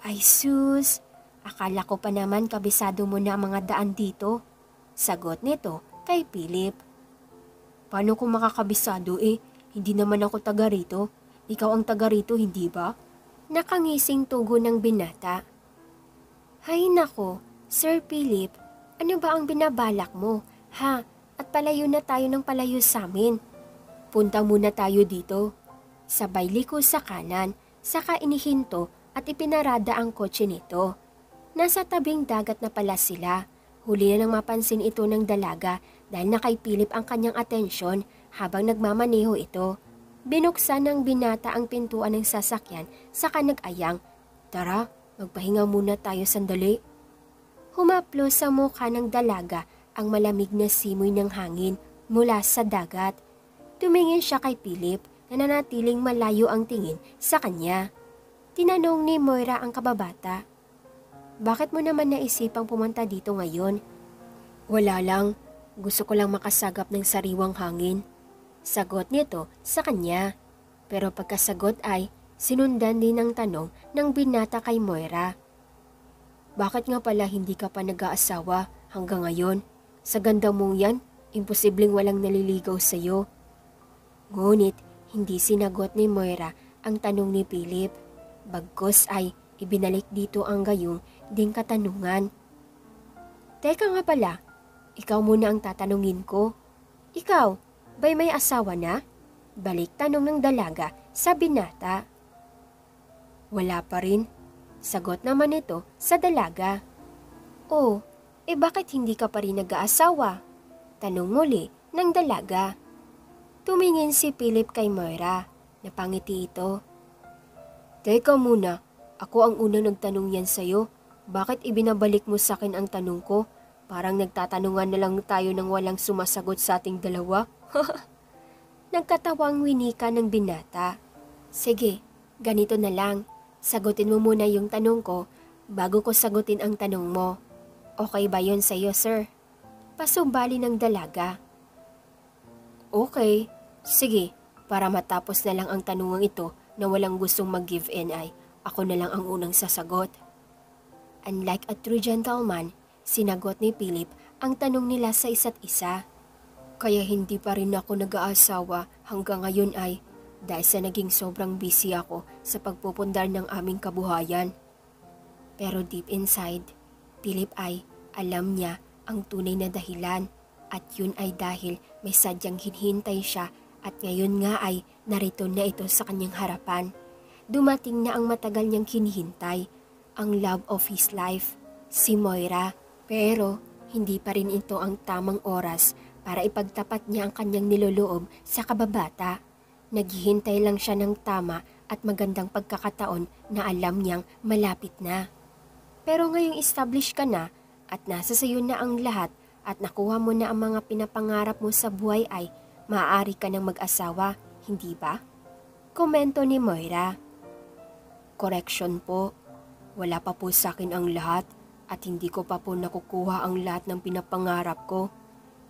"Ay sus, akala ko pa naman kabisado mo na ang mga daan dito." Sagot nito kay Philip. "Paano ko makakabisado eh? Hindi naman ako taga rito. Ikaw ang taga rito, hindi ba?" Nakangising tugon ng binata. "Hay nako, Sir Philip, ano ba ang binabalak mo? Ha? At palayo na tayo ng palayo sa amin. Punta muna tayo dito." Sabay liko sa kanan, saka inihinto at ipinarada ang kotse nito. Nasa tabing dagat na pala sila. Huli na nang mapansin ito ng dalaga dahil na kay Philip ang kanyang atensyon habang nagmamaneho ito. Binuksan ng binata ang pintuan ng sasakyan saka nag-ayang, "Tara, magpahinga muna tayo sandali." Humaplo sa mukha ng dalaga ang malamig na simoy ng hangin mula sa dagat. Tumingin siya kay Philip na nanatiling malayo ang tingin sa kanya. Tinanong ni Moira ang kababata, "Bakit mo naman naisipang pumunta dito ngayon?" "Wala lang. Gusto ko lang makasagap ng sariwang hangin." Sagot nito sa kanya. Pero pagkasagot ay sinundan din ng tanong ng binata kay Moira. "Bakit nga pala hindi ka pa nag-aasawa hanggang ngayon? Sa ganda mong yan, imposibleng walang naliligaw sa'yo." Ngunit hindi sinagot ni Moira ang tanong ni Philip. Bagkus ay ibinalik dito ang gayong ding katanungan. "Teka nga pala, ikaw muna ang tatanungin ko. Ikaw, ba'y may asawa na?" Balik tanong ng dalaga sa binata. "Wala pa rin." Sagot naman ito sa dalaga. "Oh, bakit hindi ka pa rin nag-aasawa?" Tanong muli ng dalaga. Tumingin si Philip kay Moira. Napangiti ito. "Teka muna, ako ang unang nagtanong yan sa'yo. Bakit ibinabalik mo sa akin ang tanong ko? Parang nagtatanungan na lang tayo nang walang sumasagot sa ating dalawa." Nagkatawang winika ng binata. "Sige, ganito na lang. Sagutin mo muna yung tanong ko bago ko sagutin ang tanong mo. Okay ba yon sa'yo, sir?" Pasumbali ng dalaga. "Okay, sige, para matapos na lang ang tanungang ito na walang gustong mag-give in ay ako na lang ang unang sasagot." Unlike a true gentleman, sinagot ni Philip ang tanong nila sa isa't isa. "Kaya hindi pa rin ako nag-aasawa hanggang ngayon ay dahil sa naging sobrang busy ako sa pagpupundar ng aming kabuhayan." Pero deep inside, Philip ay alam niya ang tunay na dahilan at yun ay dahil may sadyang hinihintay siya at ngayon nga ay narito na ito sa kanyang harapan. Dumating na ang matagal niyang hinihintay, ang love of his life, si Moira. Pero hindi pa rin ito ang tamang oras para ipagtapat niya ang kanyang niloloob sa kababata. Naghihintay lang siya ng tama at magandang pagkakataon na alam niyang malapit na. Pero ngayong established ka na at nasa sayo na ang lahat at nakuha mo na ang mga pinapangarap mo sa buhay ay maaari ka ng mag-asawa, hindi ba? Komento ni Moira. "Correction po, wala pa po sa akin ang lahat at hindi ko pa po nakukuha ang lahat ng pinapangarap ko.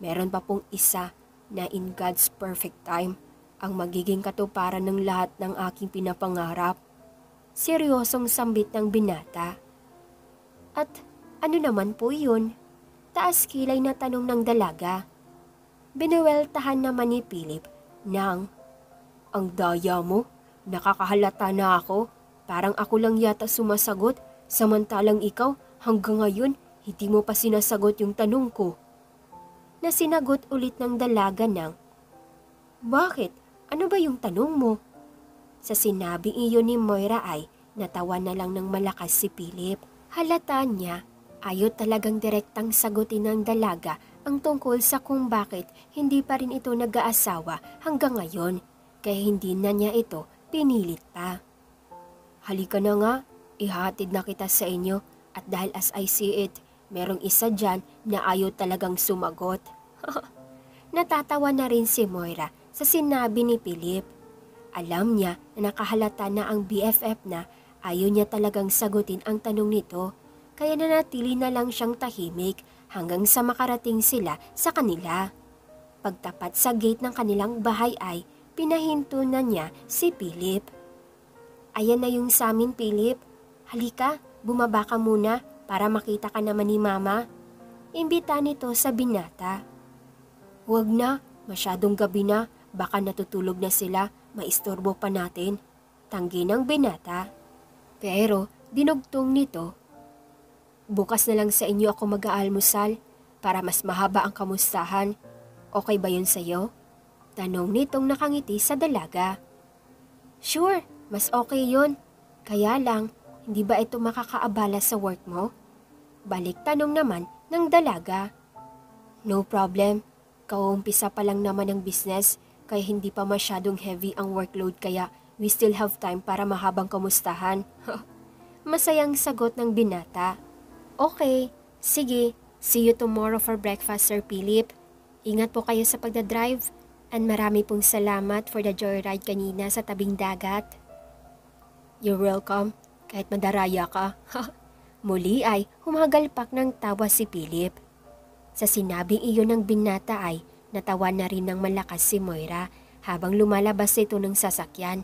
Meron pa pong isa na in God's perfect time ang magiging katuparan ng lahat ng aking pinapangarap." Seryosong sambit ng binata. "At ano naman po yun?" Taas kilay na tanong ng dalaga. Binuweltahan naman ni Philip ng, "Ang daya mo, nakakahalata na ako. Parang ako lang yata sumasagot, samantalang ikaw hanggang ngayon hindi mo pa sinasagot yung tanong ko." Na sinagot ulit ng dalaga ng, "Bakit? Ano ba yung tanong mo?" Sa sinabing iyon ni Moira ay natawa na lang ng malakas si Philip. Halata niya, ayaw talagang direktang sagutin ng dalaga ang tungkol sa kung bakit hindi pa rin ito nag-aasawa hanggang ngayon, kaya hindi na niya ito pinilit pa. Halika na nga, ihatid na kita sa inyo at dahil as I see it, merong isa dyan na ayaw talagang sumagot. Natatawa na rin si Moira sa sinabi ni Philip. Alam niya na nakahalata na ang BFF na ayaw niya talagang sagutin ang tanong nito, kaya nanatili na lang siyang tahimik hanggang sa makarating sila sa kanila. Pagtapat sa gate ng kanilang bahay ay pinahinto na niya si Philip. Ayan na yung sa amin, Philip. Halika, bumaba ka muna para makita ka naman ni Mama. Imbita nito sa binata. Huwag na, masyadong gabi na, baka natutulog na sila. Maistorbo pa natin, tanggi ng binata. Pero dinugtong nito, bukas na lang sa inyo ako mag-aalmusal para mas mahaba ang kamustahan. Okay ba yun sa'yo? Tanong nitong nakangiti sa dalaga. Sure, mas okay yun. Kaya lang, hindi ba ito makakaabala sa work mo? Balik tanong naman ng dalaga. No problem, kauumpisa pa lang naman ang business. Kaya hindi pa masyadong heavy ang workload kaya we still have time para mahabang kamustahan. Masayang sagot ng binata. Okay, sige. See you tomorrow for breakfast, Sir Philip. Ingat po kayo sa pagdadrive and marami pong salamat for the joyride kanina sa tabing dagat. You're welcome, kahit madaraya ka. Muli ay humagalpak ng tawa si Philip. Sa sinabing iyon ng binata ay natawa na rin ng malakas si Moira habang lumalabas ito ng sasakyan.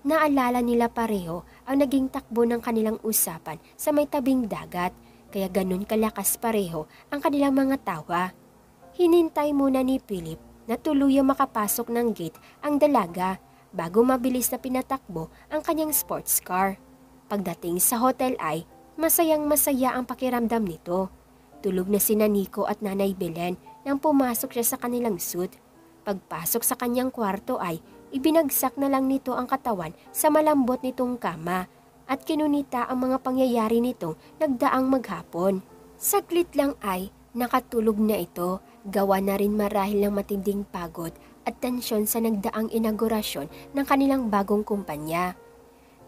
Naalala nila pareho ang naging takbo ng kanilang usapan sa may tabing dagat kaya ganun kalakas pareho ang kanilang mga tawa. Hinintay muna ni Philip na tuluyang makapasok ng gate ang dalaga bago mabilis na pinatakbo ang kanyang sports car. Pagdating sa hotel ay masayang-masaya ang pakiramdam nito. Tulog na sina Nico at Nanay Belen nang pumasok siya sa kanilang suite. Pagpasok sa kanyang kwarto ay ibinagsak na lang nito ang katawan sa malambot nitong kama at kinunita ang mga pangyayari nitong nagdaang maghapon. Saglit lang ay nakatulog na ito, gawa na rin marahil ng matinding pagod at tensyon sa nagdaang inaugurasyon ng kanilang bagong kumpanya.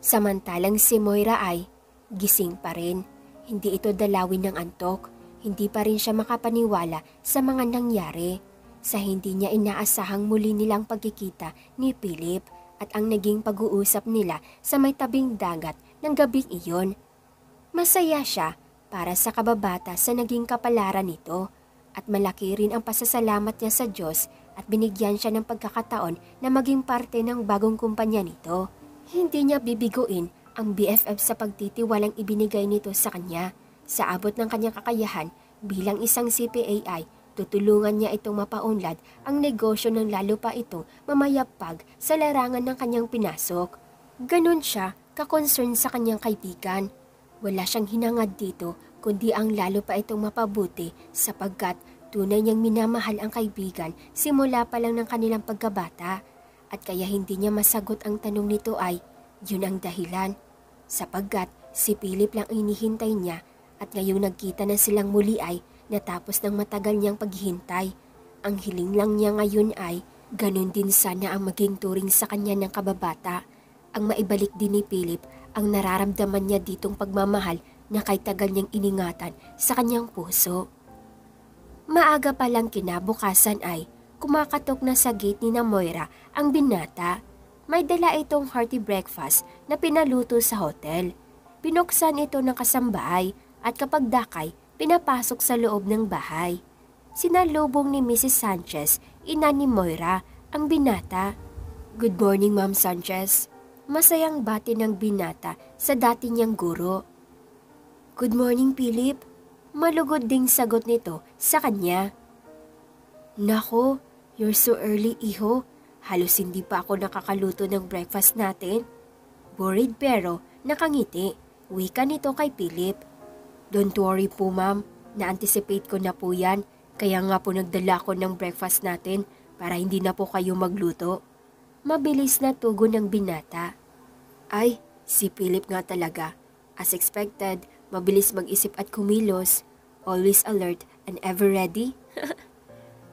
Samantalang si Moira ay gising pa rin. Hindi ito dalawin ng antok. Hindi pa rin siya makapaniwala sa mga nangyari. Sa hindi niya inaasahang muli nilang pagkikita ni Philip at ang naging pag-uusap nila sa may tabing dagat ng gabing iyon. Masaya siya para sa kababata sa naging kapalaran nito at malaki rin ang pasasalamat niya sa Diyos at binigyan siya ng pagkakataon na maging parte ng bagong kumpanya nito. Hindi niya bibiguin ang BFF sa pagtitiwalang ibinigay nito sa kanya. Sa abot ng kanyang kakayahan bilang isang CPA, tutulungan niya itong mapaunlad ang negosyo ng lalo pa itong mamayapag sa larangan ng kanyang pinasok. Ganon siya ka-concern sa kanyang kaibigan. Wala siyang hinangad dito kundi ang lalo pa itong mapabuti sapagkat tunay niyang minamahal ang kaibigan simula pa lang ng kanilang pagkabata at kaya hindi niya masagot ang tanong nito ay yun ang dahilan sapagkat si Philip lang ang hinihintay niya. At ngayong nagkita na silang muli ay natapos ng matagal niyang paghihintay. Ang hiling lang niya ngayon ay ganun din sana ang maging turing sa kanya ng kababata. Ang maibalik din ni Philip ang nararamdaman niya ditong pagmamahal na kay tagal niyang iningatan sa kanyang puso. Maaga pa lang kinabukasan ay kumakatok na sa gate ni na Moira ang binata. May dala itong hearty breakfast na pinaluto sa hotel. Binuksan ito ng kasambahay at kapag dakay, pinapasok sa loob ng bahay. Sinalubong ni Mrs. Sanchez, ina ni Moira, ang binata. Good morning, Ma'am Sanchez. Masayang bati ng binata sa dati niyang guro. Good morning, Philip. Malugod ding sagot nito sa kanya. Nako, you're so early, iho. Halos hindi pa ako nakakaluto ng breakfast natin. Worried pero nakangiti. Wika nito kay Philip. Don't worry po, ma'am. Na-anticipate ko na po yan. Kaya nga po nagdala ko ng breakfast natin para hindi na po kayo magluto. Mabilis na tugon ng binata. Ay, si Philip nga talaga. As expected, mabilis mag-isip at kumilos. Always alert and ever ready.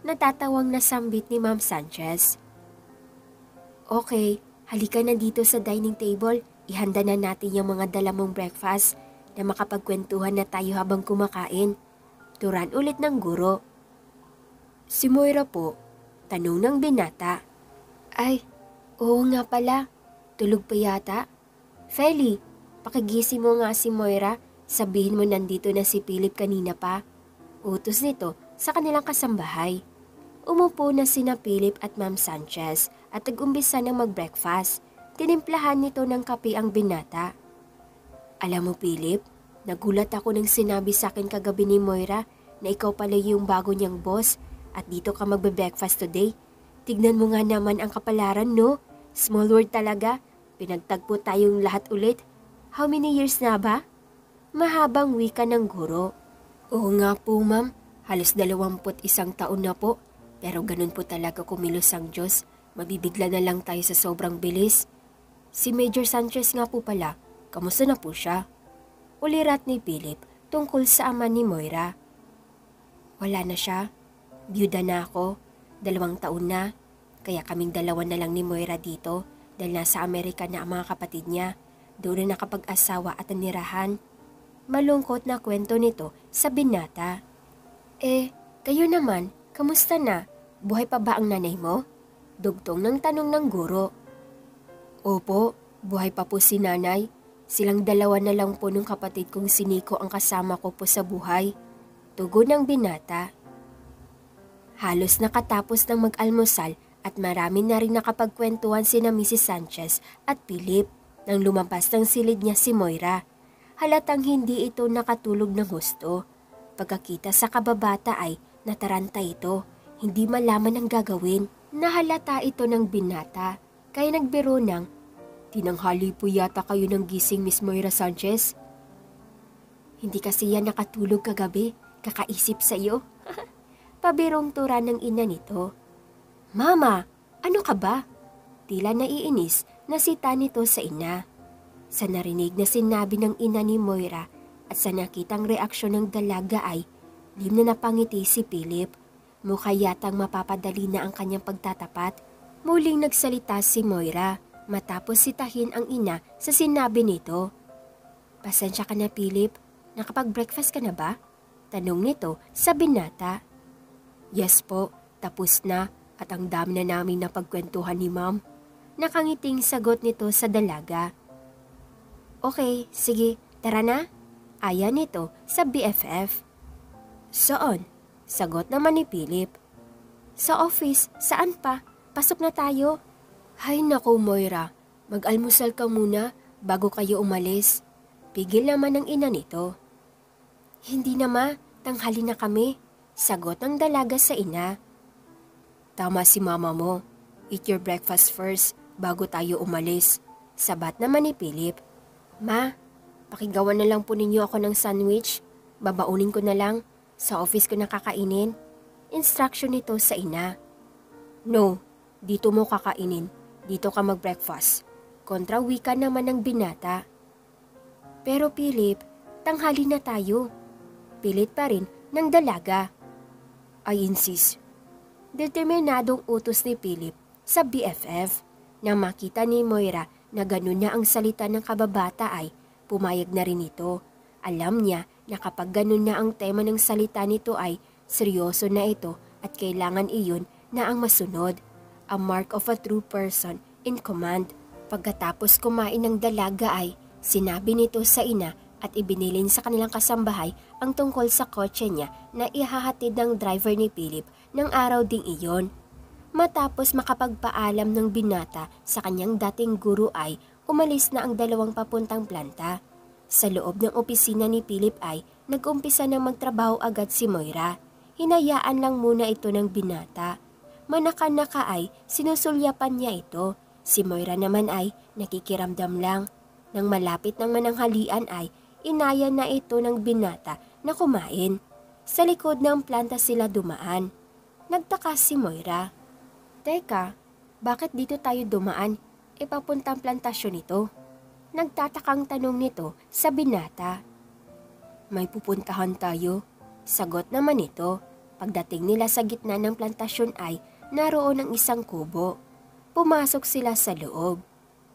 Natatawang nasambit ni Ma'am Sanchez. Okay, halika na dito sa dining table. Ihanda na natin yung mga dala mong breakfast na makapagkwentuhan na tayo habang kumakain. Turan ulit ng guro. Si Moira po, tanong ng binata. Ay, oo nga pala. Tulog pa yata. Feli, pakigising mo nga si Moira. Sabihin mo nandito na si Philip kanina pa. Utos nito sa kanilang kasambahay. Umupo na sina Philip at Ma'am Sanchez at nag-umbisa ng mag-breakfast. Tinimplahan nito ng kape ang binata. Alam mo Philip, nagulat ako nang sinabi sa akin kagabi ni Moira na ikaw pala yung bago niyang boss at dito ka magbe-breakfast today. Tignan mo nga naman ang kapalaran, no? Small world talaga. Pinagtagpo tayong lahat ulit. How many years na ba? Mahabang wika ng guro. Oo nga po ma'am, halos 21 taon na po. Pero ganun po talaga kumilos ang Diyos. Mabibigla na lang tayo sa sobrang bilis. Si Major Sanchez nga po pala, kamusta na po siya? Ulirat ni Philip tungkol sa ama ni Moira. Wala na siya. Byuda na ako. 2 taon na. Kaya kaming dalawa na lang ni Moira dito dahil nasa Amerika na ang mga kapatid niya. Doon na nakapag-asawa at nanirahan. Malungkot na kwento nito sa binata. Kayo naman, kamusta na? Buhay pa ba ang nanay mo? Dugtong ng tanong ng guro. Opo, buhay pa po si nanay. Silang dalawa na lang po ng kapatid kong si Nico ang kasama ko po sa buhay. Tugon ng binata. Halos nakatapos ng mag-almusal at marami na rin nakapagkwentuhan sina Mrs. Sanchez at Philip nang lumampas ng silid niya si Moira. Halatang hindi ito nakatulog ng husto. Pagkakita sa kababata ay nataranta ito, hindi malaman ang gagawin. Nahalata ito ng binata, kaya nagbiro ng, tinanghali po yata kayo ng gising Miss Moira Sanchez. Hindi kasi yan nakatulog kagabi, kakaisip sa iyo. Pabirong tura ng ina nito. Mama, ano ka ba? Tila naiinis na sita nito sa ina. Sa narinig na sinabi ng ina ni Moira at sa nakitang reaksyon ng dalaga ay lim na napangiti si Philip. Mukha yatang mapapadali na ang kanyang pagtatapat. Muling nagsalita si Moira matapos sitahin ang ina sa sinabi nito. Pasensya ka na Philip, nakapag-breakfast ka na ba? Tanong nito sa binata. Yes po, tapos na at ang dami na namin napagkwentuhan ni ma'am. Nakangiting sagot nito sa dalaga. Okay, sige, tara na. Aya nito sa BFF. Saan? Sagot naman ni Philip. Sa office, saan pa? Pasok na tayo. Hay nako Moira, mag-almusal ka muna bago kayo umalis. Pigil naman ng ina nito. Hindi na ma, tanghali na kami. Sagot ng dalaga sa ina. Tama si mama mo. Eat your breakfast first bago tayo umalis. Sabat naman ni Philip. Ma, pakigawan na lang po ninyo ako ng sandwich. Babaunin ko na lang. Sa office ko na kakainin. Instruction nito sa ina. No, dito mo kakainin. Dito ka mag-breakfast. Kontra wika naman ng binata. Pero Philip, tanghali na tayo. Pilit pa rin ng dalaga. I insist. Determinadong utos ni Philip sa BFF. Nang makita ni Moira na ganun na ang salita ng kababata ay pumayag na rin ito. Alam niya na kapag ganun na ang tema ng salita nito ay seryoso na ito at kailangan iyon na ang masunod. A mark of a true person in command. Pagkatapos kumain ng dalaga ay sinabi nito sa ina at ibinilin sa kanilang kasambahay ang tungkol sa kotse niya na ihahatid ng driver ni Philip ng araw ding iyon. Matapos makapagpaalam ng binata sa kanyang dating guro ay umalis na ang dalawang papuntang planta. Sa loob ng opisina ni Philip ay nag-umpisa ng magtrabaho agad si Moira. Hinayaan lang muna ito ng binata. Manaka-naka ay sinusulyapan niya ito. Si Moira naman ay nakikiramdam lang. Nang malapit ng mananghalian ay inaya na ito ng binata na kumain. Sa likod ng planta sila dumaan. Nagtaka si Moira. Teka, bakit dito tayo dumaan? Papuntang plantasyon ito. Nagtatakang tanong nito sa binata. May pupuntahan tayo. Sagot naman ito. Pagdating nila sa gitna ng plantasyon ay naroon ang isang kubo. Pumasok sila sa loob.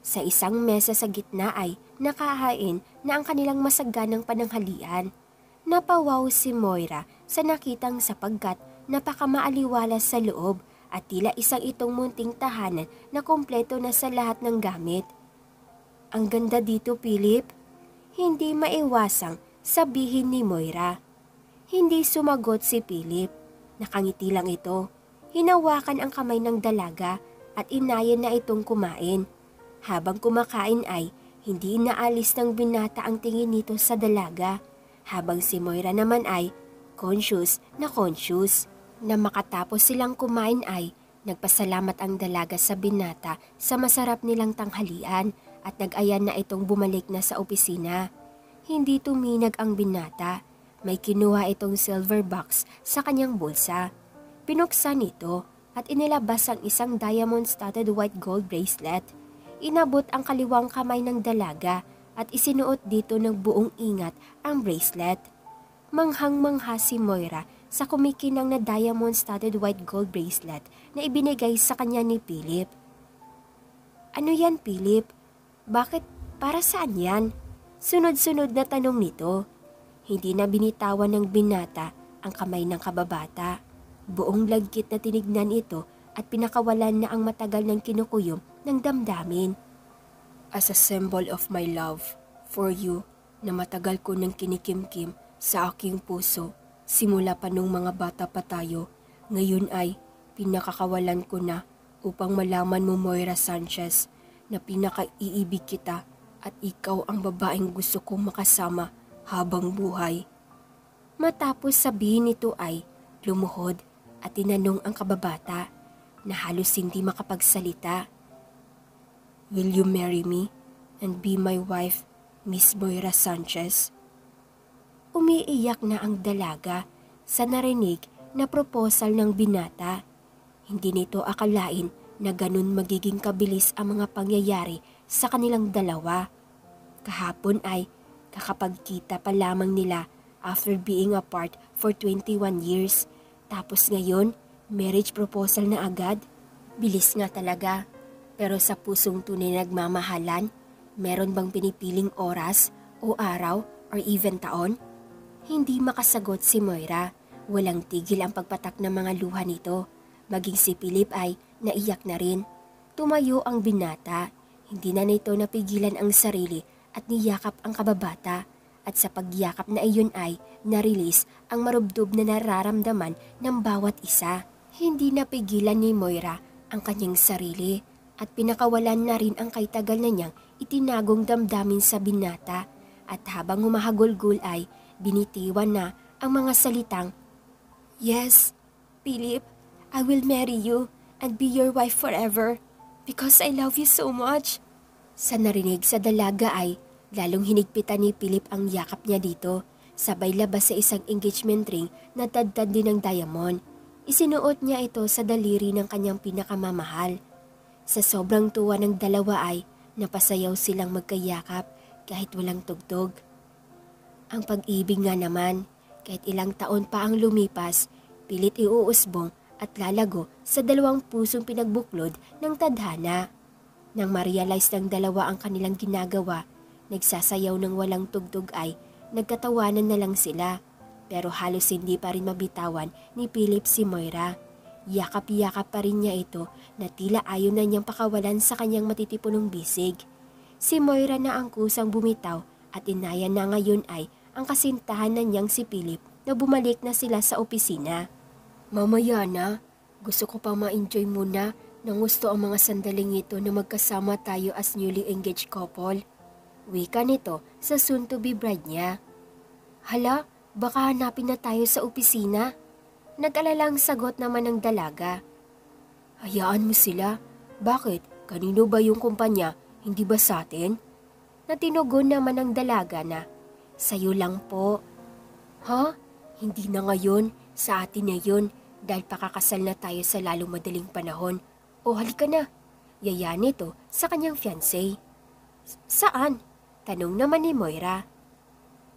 Sa isang mesa sa gitna ay nakahain na ang kanilang masaganang pananghalian. Napawaw si Moira sa nakitang sapagkat napakamaaliwalas sa loob at tila isang itong munting tahanan na kompleto na sa lahat ng gamit. Ang ganda dito, Philip. Hindi maiwasang sabihin ni Moira. Hindi sumagot si Philip. Nakangiti lang ito. Hinawakan ang kamay ng dalaga at inayan na itong kumain. Habang kumakain ay hindi inaalis ng binata ang tingin nito sa dalaga. Habang si Moira naman ay conscious. Na makatapos silang kumain ay nagpasalamat ang dalaga sa binata sa masarap nilang tanghalian at nag-ayan na itong bumalik na sa opisina. Hindi tuminag ang binata. May kinuha itong silver box sa kanyang bulsa. Pinuksan ito at inilabas ang isang diamond-studded white gold bracelet. Inabot ang kaliwang kamay ng dalaga at isinuot dito ng buong ingat ang bracelet. Manghang-mangha si Moira sa kumikinang na diamond-studded white gold bracelet na ibinigay sa kanya ni Philip. Ano yan, Philip? Bakit? Para saan yan? Sunod-sunod na tanong nito. Hindi na binitawan ng binata ang kamay ng kababata. Buong lagkit na tinignan ito at pinakawalan na ang matagal ng kinukuyom ng damdamin. As a symbol of my love for you na matagal ko nang kinikimkim sa aking puso simula pa nung mga bata pa tayo, ngayon ay pinakakawalan ko na upang malaman mo, Moira Sanchez, na pinakaiibig kita at ikaw ang babaeng gusto kong makasama habang buhay. Matapos sabihin nito ay lumuhod at tinanong ang kababata na halos hindi makapagsalita. Will you marry me and be my wife, Miss Moira Sanchez? Umiiyak na ang dalaga sa narinig na proposal ng binata. Hindi nito akalain na ganun magiging kabilis ang mga pangyayari sa kanilang dalawa. Kahapon ay kakapagkita pa lamang nila after being apart for 21 years. Tapos ngayon, marriage proposal na agad. Bilis nga talaga. Pero sa pusong tunay na nagmamahalan, meron bang pinipiling oras o araw or even taon? Hindi makasagot si Moira. Walang tigil ang pagpatak ng mga luha nito. Maging si Philip ay naiyak na rin. Tumayo ang binata. Hindi na nito napigilan ang sarili at niyakap ang kababata. At sa pagyakap na iyon ay na-release ang marubdob na nararamdaman ng bawat isa. Hindi napigilan ni Moira ang kanyang sarili at pinakawalan na rin ang kaitagal na niyang itinagong damdamin sa binata. At habang humahagulgul ay binitiwan na ang mga salitang, "Yes, Philip, I will marry you and be your wife forever because I love you so much." Sa narinig sa dalaga ay lalong hinigpitan ni Philip ang yakap niya dito. Sabay labas sa isang engagement ring na tadtad din ng diamond. Isinuot niya ito sa daliri ng kanyang pinakamamahal. Sa sobrang tuwa ng dalawa ay napasayaw silang magkayakap kahit walang tugtog. Ang pag-ibig nga naman, kahit ilang taon pa ang lumipas, pilit iuusbong at lalago sa dalawang pusong pinagbuklod ng tadhana. Nang ma-realize ng dalawa ang kanilang ginagawa, nagsasayaw ng walang tugtog ay nagkatawanan na lang sila. Pero halos hindi pa rin mabitawan ni Philip si Moira. Yakap-yakap pa rin niya ito na tila ayaw na niyang pakawalan sa kanyang matitipunong bisig. Si Moira na ang kusang bumitaw at inayan na ngayon ay ang kasintahan na niyang si Philip na bumalik na sila sa opisina. "Mamaya na, gusto ko pang ma-enjoy muna ng gusto ang mga sandaling ito na magkasama tayo as newly engaged couple." Wika nito sa soon-to-be bride niya. "Hala, baka hanapin na tayo sa opisina." Nag-alalang sagot naman ng dalaga. "Hayaan mo sila. Bakit? Kanino ba yung kumpanya? Hindi ba sa atin?" Natinugon naman ng dalaga na, "Sa'yo lang po." "Ha? Hindi na ngayon. Sa atin na yun dahil pakakasal na tayo sa lalong madaling panahon. O halika na." Yaya nito sa kanyang fiancé. "Saan?" Tanong naman ni Moira.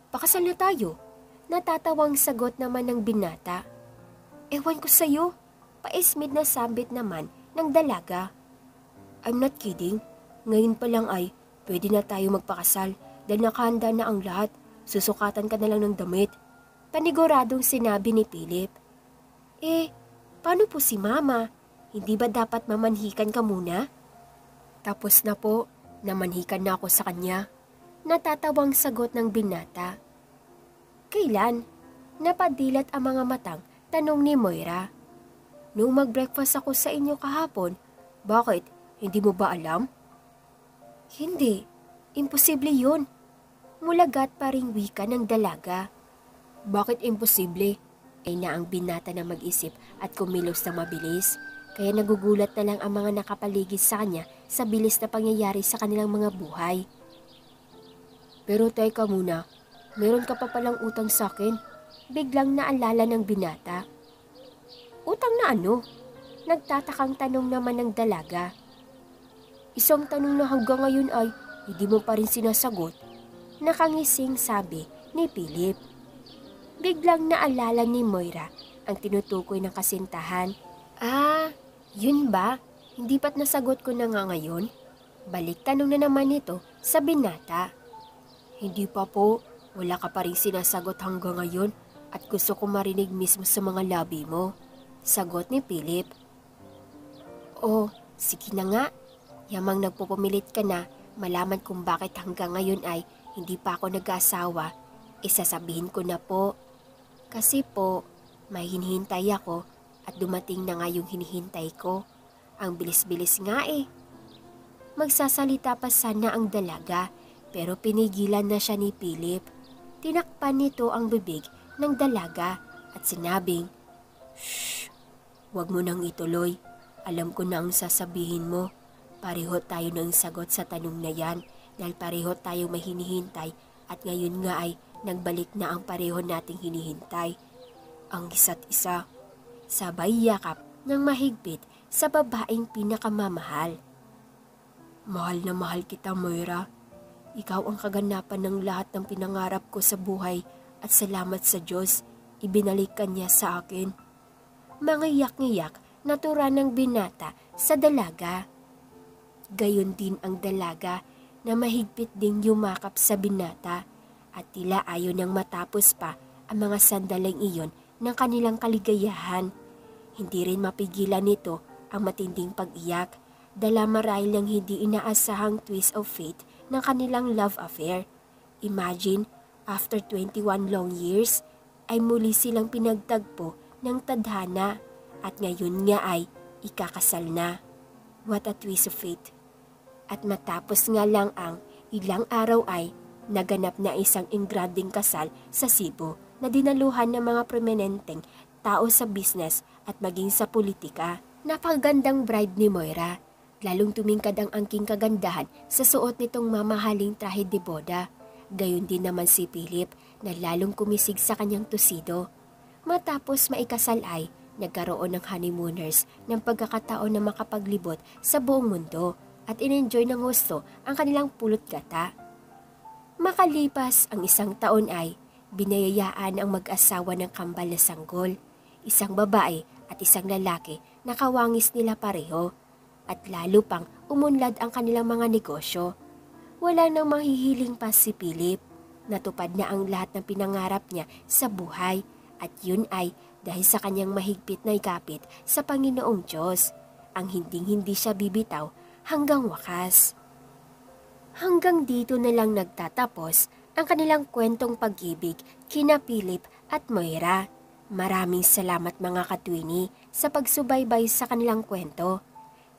"Pakasal na tayo." Natatawang sagot naman ng binata. Ewan ko sa'yo, paismid na sambit naman ng dalaga. I'm not kidding. Ngayon pa lang ay pwede na tayo magpakasal dahil nakahanda na ang lahat. Susukatan ka na lang ng damit. Paniguradong sinabi ni Philip. Paano po si Mama? Hindi ba dapat mamanhikan ka muna? Tapos na po, namanhikan na ako sa kanya. Natatawang sagot ng binata. Kailan? Napadilat ang mga matang tanong ni Moira. Nung mag-breakfast ako sa inyo kahapon, bakit? Hindi mo ba alam? Hindi. Imposible yun. Mulagat pa ring wika ng dalaga. Bakit imposible? Ay na ang binata na mag-isip at kumilos na mabilis. Kaya nagugulat na lang ang mga nakapaligid sa kanya sa bilis na pangyayari sa kanilang mga buhay. Pero teka muna, meron ka pa palang utang sa akin. Biglang naalala ng binata. Utang na ano? Nagtatakang tanong naman ng dalaga. Isang tanong na hanggang ngayon ay hindi mo pa rin sinasagot. Nakangising sabi ni Philip. Biglang naalala ni Moira ang tinutukoy ng kasintahan. Yun ba? Hindi ba't nasagot ko na nga ngayon? Balik tanong na naman ito sa binata. Hindi pa po, wala ka pa rin sinasagot hanggang ngayon at gusto ko marinig mismo sa mga labi mo. Sagot ni Philip. Oh, sige na nga. Yamang nagpupumilit ka na malaman kung bakit hanggang ngayon ay hindi pa ako nag-asawa. Isasabihin ko na po. Kasi po, may hinihintay ako at dumating na nga yung hinihintay ko. Ang bilis-bilis nga eh. Magsasalita pa sana ang dalaga pero pinigilan na siya ni Philip. Tinakpan nito ang bibig ng dalaga at sinabing, "Shh! Huwag mo nang ituloy. Alam ko na ang sasabihin mo. Pareho tayo ng sagot sa tanong na yan dahil pareho tayo may hinihintay at ngayon nga ay nagbalik na ang pareho nating hinihintay. Ang isa't isa." Sabay yakap ng mahigpit sa babaeng pinakamamahal. Mahal na mahal kita, Moira. Ikaw ang kaganapan ng lahat ng pinangarap ko sa buhay at salamat sa Diyos, ibinalik ka niya sa akin. Mangiyak-ngiyak na tura ng binata sa dalaga. Gayon din ang dalaga na mahigpit ding yumakap sa binata at tila ayaw nang matapos pa ang mga sandaling iyon ng kanilang kaligayahan. Hindi rin mapigilan nito ang matinding pag-iyak, dala marahil ng hindi inaasahang twist of fate ng kanilang love affair. Imagine, after 21 long years, ay muli silang pinagtagpo ng tadhana at ngayon nga ay ikakasal na. What a twist of fate. At matapos nga lang ang ilang araw ay naganap na isang engranding kasal sa Cebu na dinaluhan ng mga prominenteng tao sa business at maging sa politika. Napakagandang bride ni Moira. Lalong tumingkad ang angking kagandahan sa suot nitong mamahaling trahe de boda. Gayon din naman si Philip na lalong kumisig sa kanyang tusido. Matapos maikasal ay nagkaroon ng honeymooners ng pagkakataon na makapaglibot sa buong mundo at in-enjoy ng gusto ang kanilang pulot gata. Makalipas ang isang taon ay binayayaan ang mag-asawa ng kambal na sanggol. Isang babae at isang lalaki na kawangis nila pareho at lalo pang umunlad ang kanilang mga negosyo. Wala nang mahihiling pa si Philip. Natupad na ang lahat ng pinangarap niya sa buhay at yun ay dahil sa kanyang mahigpit na ikapit sa Panginoong Diyos. Ang hinding-hindi siya bibitaw hanggang wakas. Hanggang dito na lang nagtatapos ang kanilang kwentong pag-ibig kina Philip at Moira. Maraming salamat mga katwini sa pagsubaybay sa kanilang kwento.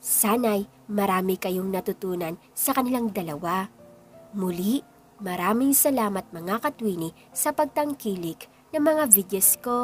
Sana'y marami kayong natutunan sa kanilang dalawa. Muli, maraming salamat mga katwini sa pagtangkilik ng mga videos ko.